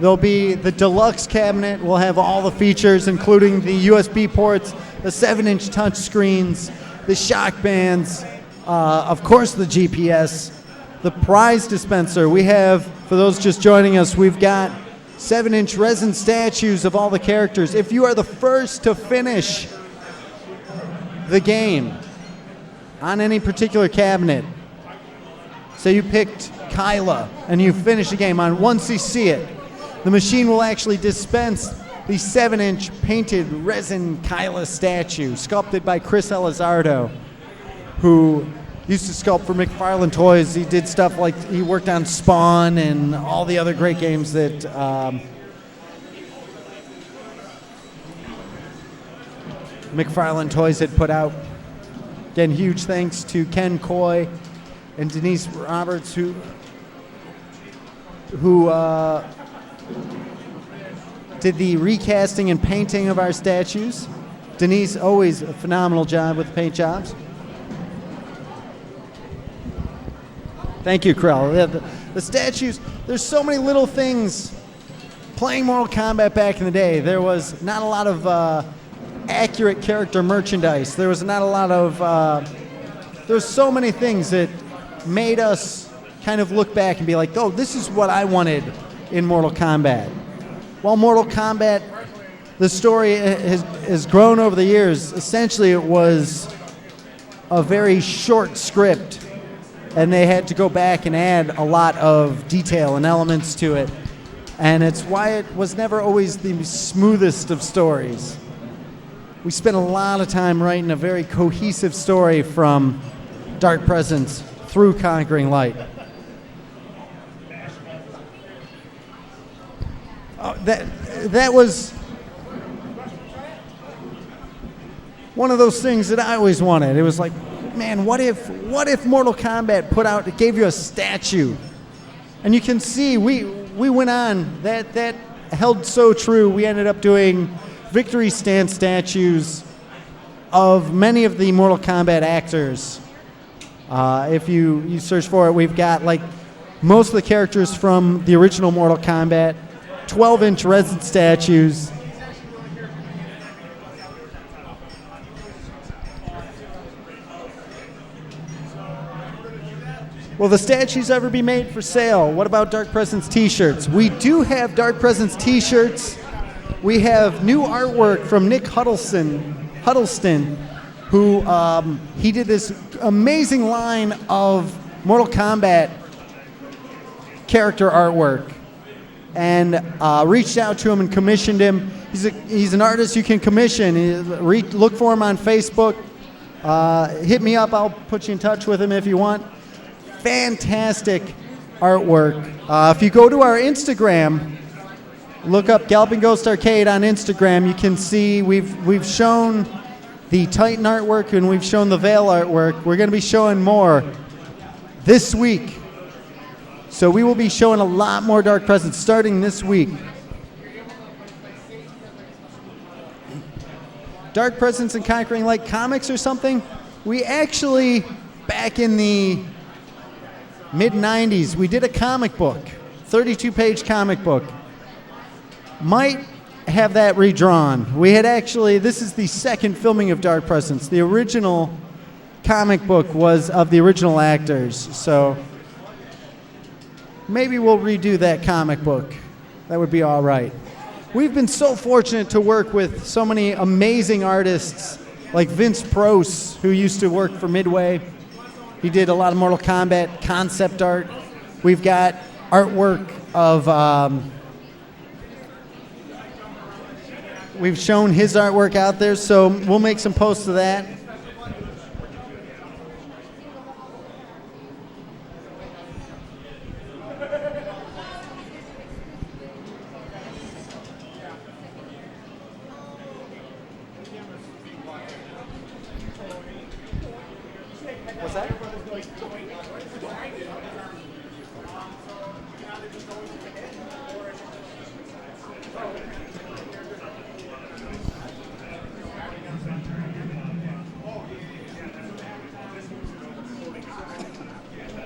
A: There'll be the deluxe cabinet. We'll have all the features, including the USB ports, the 7-inch touch screens, the shock bands, of course the GPS, the prize dispenser. We have, for those just joining us, we've got 7-inch resin statues of all the characters. If you are the first to finish the game on any particular cabinet, say you picked Kyla and you finish the game on, once you see it, the machine will actually dispense the 7-inch painted resin Kyla statue sculpted by Chris Elizardo, who used to sculpt for McFarlane Toys. He did stuff like, he worked on Spawn and all the other great games that McFarlane Toys had put out. Again, huge thanks to Ken Coy and Denise Roberts, who did the recasting and painting of our statues. Denise, always a phenomenal job with the paint jobs. Thank you, Krell. The statues, there's so many little things. Playing Mortal Kombat back in the day, there was not a lot of accurate character merchandise. There was not a lot of, there's so many things that made us kind of look back and be like, oh, this is what I wanted in Mortal Kombat. While Mortal Kombat, the story has grown over the years. Essentially, it was a very short script, and they had to go back and add a lot of detail and elements to it. And it's why it was never always the smoothest of stories. We spent a lot of time writing a very cohesive story from Dark Presence through Conquering Light. That was one of those things that I always wanted. It was like, man, what if Mortal Kombat gave you a statue? And you can see we went on, that held so true. We ended up doing victory stand statues of many of the Mortal Kombat actors. If you search for it, we've got like most of the characters from the original Mortal Kombat, 12-inch resin statues. Will the statues ever be made for sale? What about Dark Presence t-shirts? We do have Dark Presence t-shirts. We have new artwork from Nick Huddleston, who he did this amazing line of Mortal Kombat character artwork, and reached out to him and commissioned him. He's an artist you can commission. Look for him on Facebook. Hit me up. I'll put you in touch with him if you want. Fantastic artwork. If you go to our Instagram, look up Galloping Ghost Arcade on Instagram. You can see we've shown the Titan artwork and we've shown the Veil artwork. We're going to be showing more this week. So we will be showing a lot more Dark Presence starting this week. Dark Presence and Conquering Light comics or something. We actually, back in the mid-90s, we did a comic book, 32-page comic book. Might have that redrawn. We had actually, this is the second filming of Dark Presence. The original comic book was of the original actors, so maybe we'll redo that comic book. That would be all right. We've been so fortunate to work with so many amazing artists like Vince Proce, who used to work for Midway. He did a lot of Mortal Kombat concept art. We've got artwork of, we've shown his artwork out there, so we'll make some posts of that. What's that?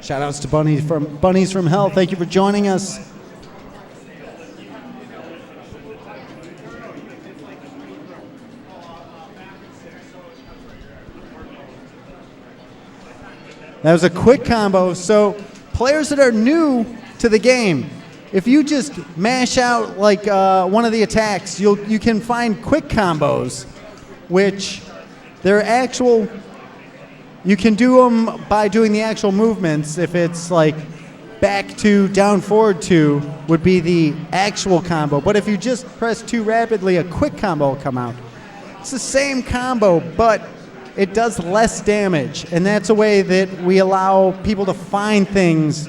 A: Shout outs to Bunnies from Hell. Thank you for joining us. That was a quick combo. So players that are new to the game, if you just mash out like one of the attacks, you can find quick combos, which they're actual. You can do them by doing the actual movements. If it's like back 2, down forward 2 would be the actual combo. But if you just press too rapidly, a quick combo will come out. It's the same combo, but it does less damage. And that's a way that we allow people to find things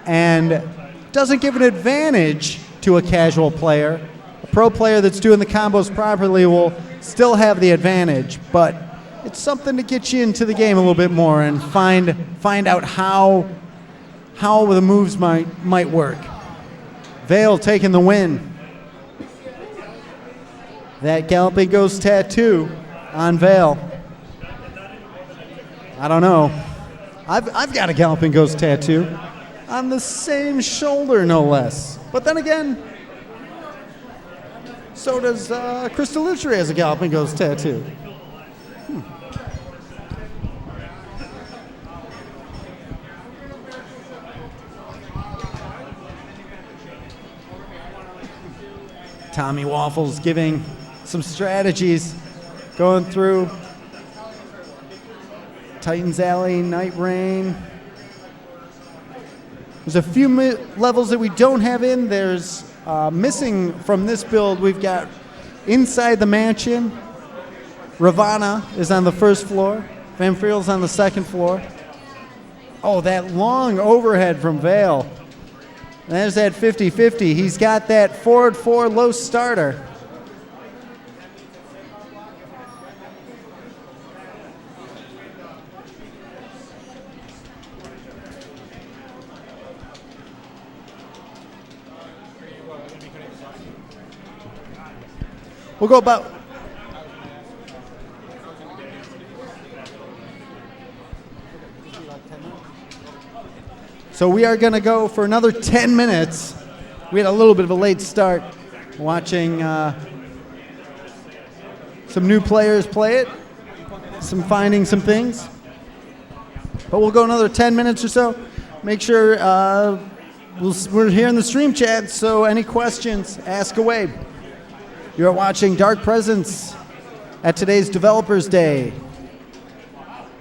A: and doesn't give an advantage to a casual player. A pro player that's doing the combos properly will still have the advantage, but it's something to get you into the game a little bit more and find out how the moves might work. Veil taking the win. That Galloping Ghost tattoo on Veil. I don't know. I've got a Galloping Ghost tattoo on the same shoulder, no less. But then again, so does Crystal Lutri has a Galloping Ghost tattoo. Tommy Waffles giving some strategies, going through Titan's Alley, Night Rain. There's a few levels that we don't have in. There's missing from this build. We've got inside the mansion. Ravana is on the first floor. Van Friel's on the second floor. Oh, that long overhead from Veil. There's that 50-50. He's got that forward 4 low starter. We'll go about. So we are going to go for another 10 minutes. We had a little bit of a late start watching some new players play it, finding some things. But we'll go another 10 minutes or so. Make sure we're here in the stream chat, so any questions, ask away. You're watching Dark Presence at today's Developers Day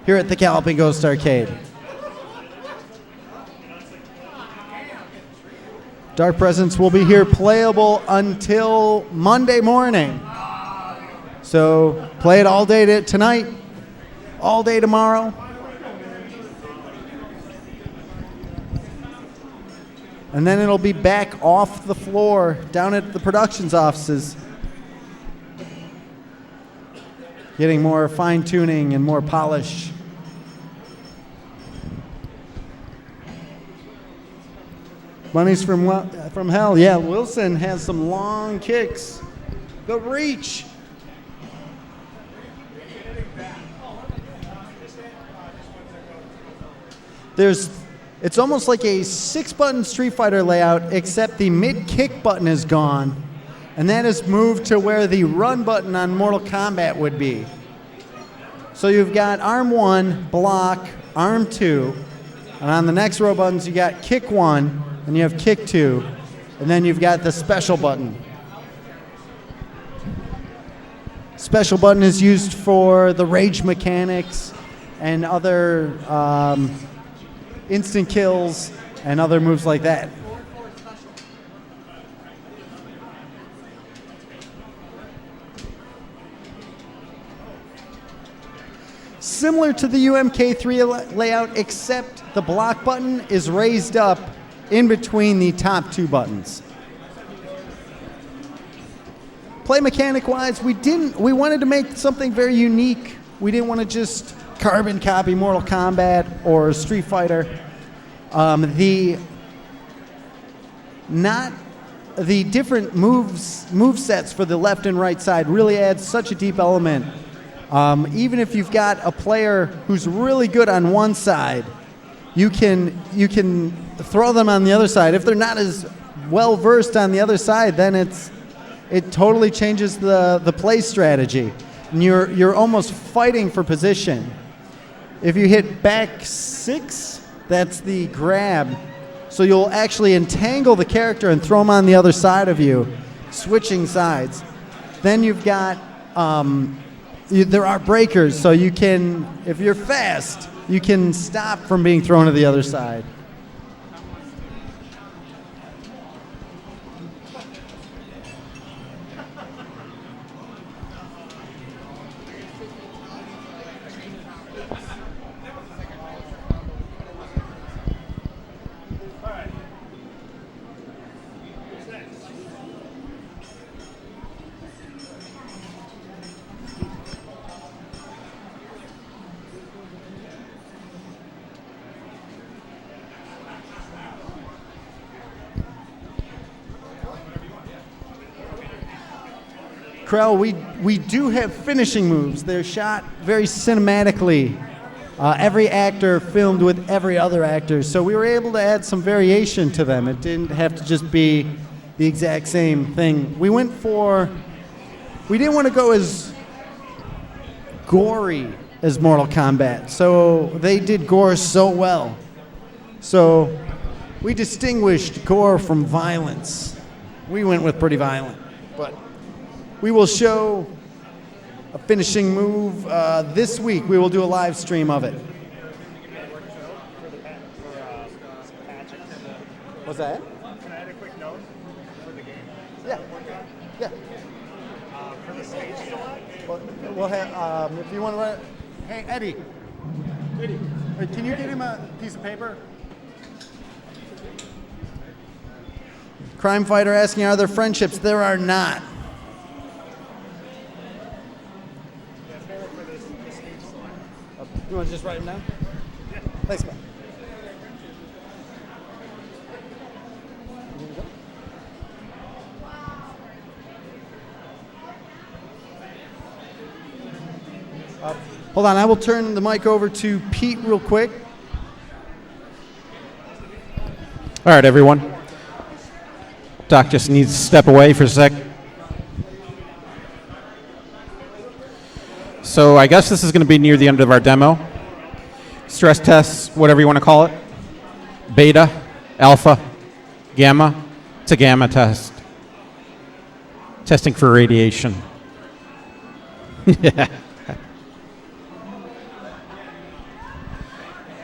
A: here at the Galloping Ghost Arcade. Dark Presence will be here playable until Monday morning. So play it all day tonight, all day tomorrow. And then it'll be back off the floor down at the productions offices, getting more fine tuning and more polish. Bunnies from Hell. Yeah, Wilson has some long kicks. The reach. It's almost like a 6-button Street Fighter layout, except the mid-kick button is gone, and that is moved to where the run button on Mortal Kombat would be. So you've got arm 1, block, arm 2, and on the next row buttons you got kick 1, and you have kick 2, and then you've got the special button. Special button is used for the rage mechanics and other instant kills and other moves like that. Similar to the UMK3 layout, except the block button is raised up in between the top 2 buttons. Play mechanic wise, we wanted to make something very unique. We didn't want to just carbon copy Mortal Kombat or Street Fighter. The different move sets for the left and right side really adds such a deep element. Even if you've got a player who's really good on one side, you can throw them on the other side. If they're not as well versed on the other side, then it totally changes the play strategy, and you're almost fighting for position. If you hit back 6, that's the grab. So you'll actually entangle the character and throw him on the other side of you, switching sides. Then you've got, there are breakers, so you can, if you're fast, you can stop from being thrown to the other side. Krell, we do have finishing moves. They're shot very cinematically. Every actor filmed with every other actor, so we were able to add some variation to them. It didn't have to just be the exact same thing. We didn't want to go as gory as Mortal Kombat, so they did gore so well. So we distinguished gore from violence. We went with pretty violent, but we will show a finishing move this week. We will do a live stream of it. What's that?
J: Can I add a quick note for the game?
A: Yeah. Yeah.
J: For the stage
A: We'll have, if you want to run it. Hey, Eddie. Can you get him a piece of paper? Crime Fighter asking, are there friendships? There are not. You want to just write them down? Yeah. Thanks, man. Hold on, I will turn the mic over to Pete real quick.
K: All right, everyone. Doc just needs to step away for a sec. So I guess this is going to be near the end of our demo. Stress tests, whatever you want to call it. Beta, alpha, gamma. It's a gamma test. Testing for radiation. Yeah.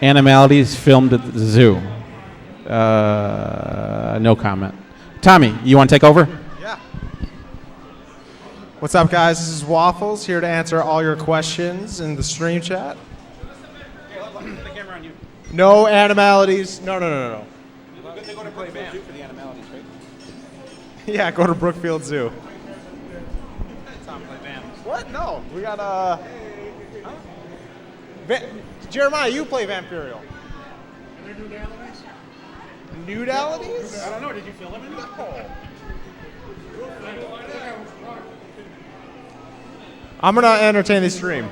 K: Animalities filmed at the zoo. No comment. Tommy, you want to take over?
H: Yeah. What's up, guys? This is Waffles here to answer all your questions in the stream chat. No animalities. No.
K: They go to Brookfield Zoo for the animalities, right?
H: Yeah, go to Brookfield Zoo. What? No, we got Jeremiah, you play Vampirial. Nudalities?
J: I don't know. Did you film it?
H: No. I'm gonna entertain the stream.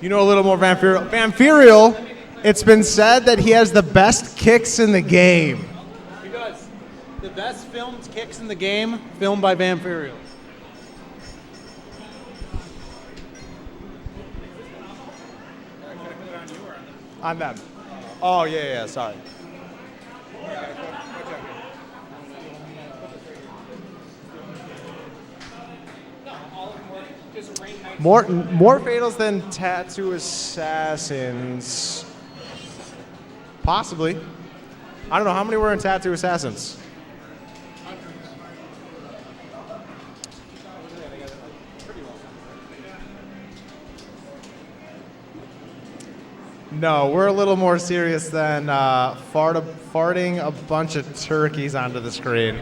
H: You know a little more Vampirial. Vampirial, it's been said that he has the best kicks in the game.
A: He does. The best filmed kicks in the game, filmed by Vampirial.
H: On them. Oh, yeah, sorry. More fatals than Tattoo Assassins. Possibly. I don't know. How many were in Tattoo Assassins? No, we're a little more serious than farting a bunch of turkeys onto the screen.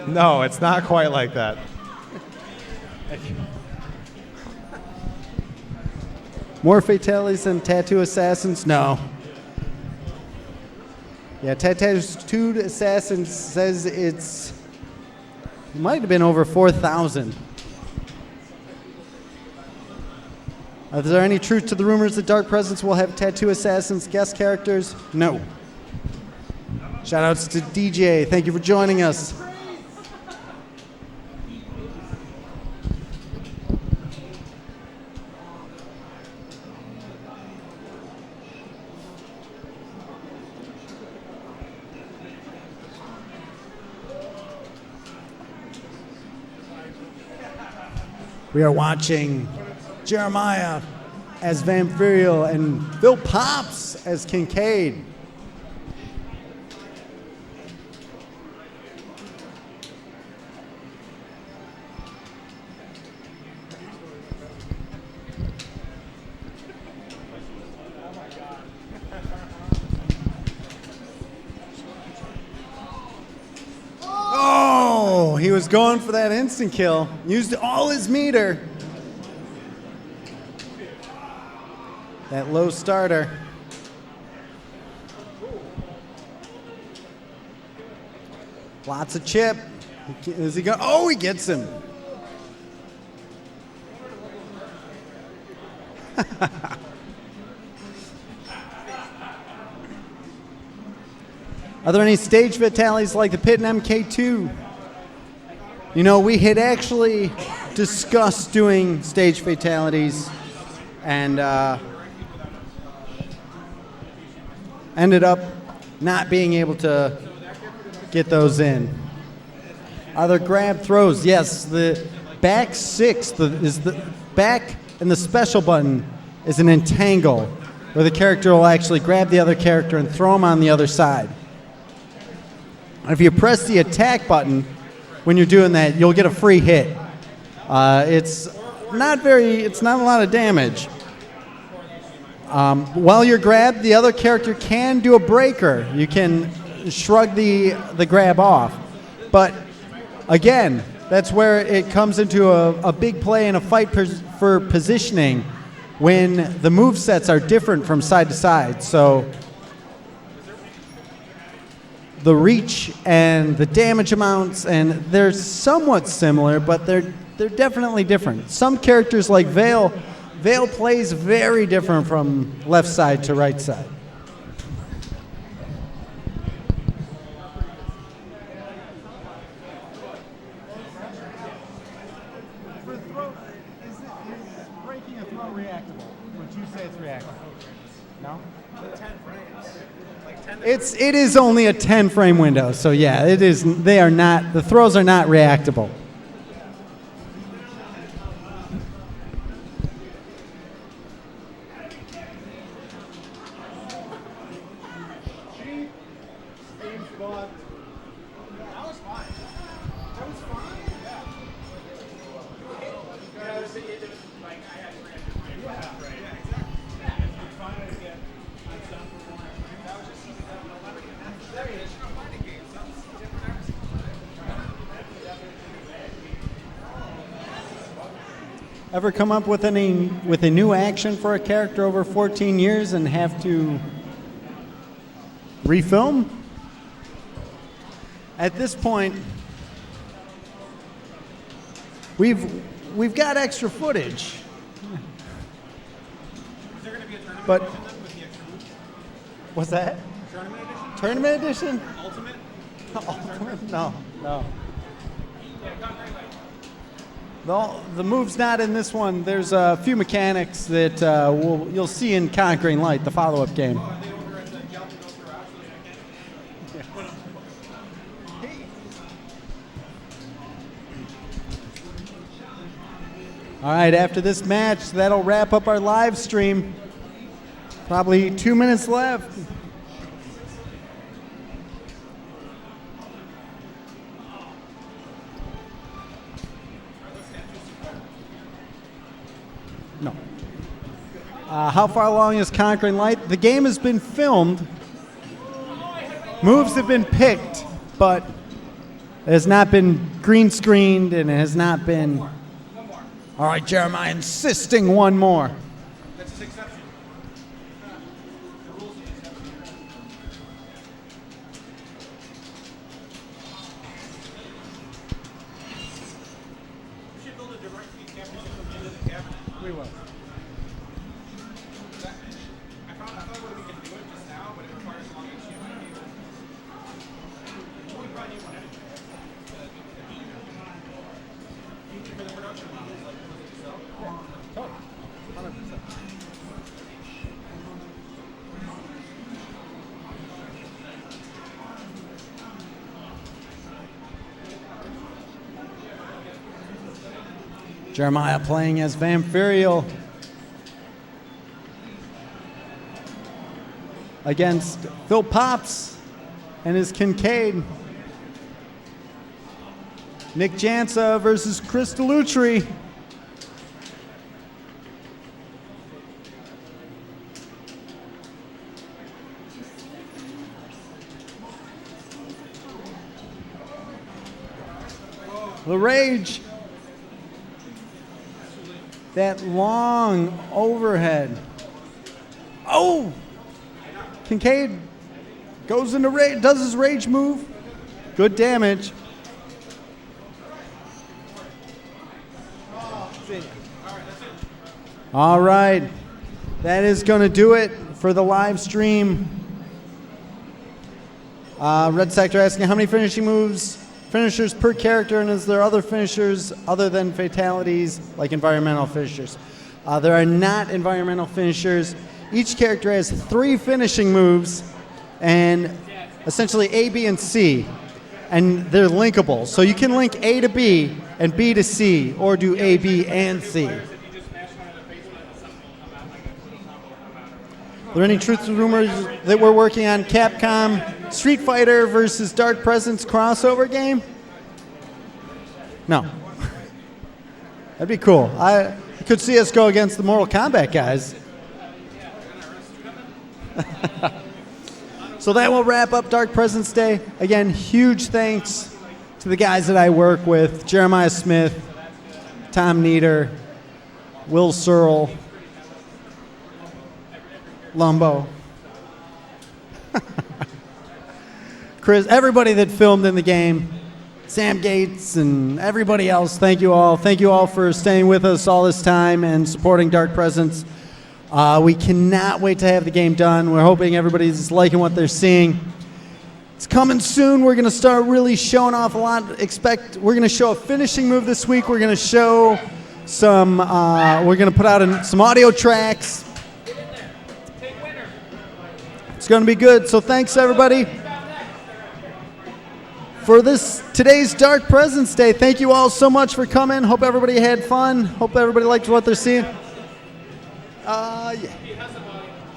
H: No, it's not quite like that.
A: More fatalities than Tattoo Assassins? No. Yeah, Tattooed Assassins says it might have been over 4,000. Is there any truth to the rumors that Dark Presence will have Tattoo Assassins guest characters? No. Shoutouts to DJ. Thank you for joining us. We are watching Jeremiah as Vampirial and Phil Pops as Kincaid. Oh, he was going for that instant kill. Used all his meter. That low starter. Lots of chip. Is he going? Oh, he gets him. Are there any stage fatalities like the Pit and MK2? You know, we had actually discussed doing stage fatalities and ended up not being able to get those in. Are there grab throws? Yes, the back six is the back, and the special button is an entangle where the character will actually grab the other character and throw him on the other side. And if you press the attack button when you're doing that, you'll get a free hit. It's not a lot of damage. While you're grabbed, the other character can do a breaker. You can shrug the grab off. But again, that's where it comes into a big play in a fight for positioning when the movesets are different from side to side. So the reach and the damage amounts, and they're somewhat similar, but they're definitely different. Some characters like Vale plays very different from left side to right side. For throw, is breaking a throw reactable? Would you say it's reactable? No? 10 frames. It is only a 10 frame window, so yeah, it is. They are not. The throws are not reactable. Ever come up with a new action for a character over 14 years and have to refilm? At this point, we've got extra footage. But what's that? Tournament edition? Ultimate? Ultimate? No. The move's not in this one. There's a few mechanics that you'll see in Conquering Light, the follow-up game. All right, after this match, that'll wrap up our live stream. Probably 2 minutes left. No. How far along is Conquering Light? The game has been filmed. Moves have been picked, but it has not been green screened and it has not been. All right, Jeremiah insisting one more.
J: That's an exception. The rules are exception. We should build a direct feed camera system into the cabinet.
A: We will.
J: I thought we could do it just now, but it requires long HDMI cable. We probably need one anyway. For the production models, like the ones that you sell.
A: Totally. 100%. Jeremiah playing as Vampirial against Phil Pops and his Kincaid. Nick Jansa versus Chris Delutri. The Rage. That long overhead. Oh! Kincaid goes into rage, does his rage move. Good damage. All right. That is going to do it for the live stream. Red Sector asking how many finishers per character, and is there other finishers other than fatalities, like environmental finishers? There are not environmental finishers. Each character has 3 finishing moves, and essentially A, B, and C, and they're linkable. So you can link A to B and B to C, or do A, B, and C. Are there any truths or rumors that we're working on Capcom Street Fighter versus Dark Presence crossover game? No. That'd be cool. I could see us go against the Mortal Kombat guys. So that will wrap up Dark Presence Day. Again, huge thanks to the guys that I work with, Jeremiah Smith, Tom Nieder, Will Searle, Lumbo, Chris, everybody that filmed in the game, Sam Gates, and everybody else. Thank you all. Thank you all for staying with us all this time and supporting Dark Presence. We cannot wait to have the game done. We're hoping everybody's liking what they're seeing. It's coming soon. We're going to start really showing off a lot. We're going to show a finishing move this week. We're going to show some, we're going to put out some audio tracks. It's going to be good. So thanks, everybody, for today's Dark Presence Day. Thank you all so much for coming. Hope everybody had fun. Hope everybody liked what they're seeing. Yeah.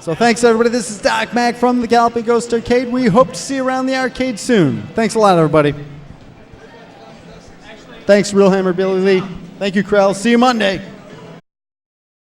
A: So thanks, everybody. This is Doc Mack from the Galloping Ghost Arcade. We hope to see you around the arcade soon. Thanks a lot, everybody. Thanks, Real Hammer Billy Lee. Thank you, Krell. See you Monday.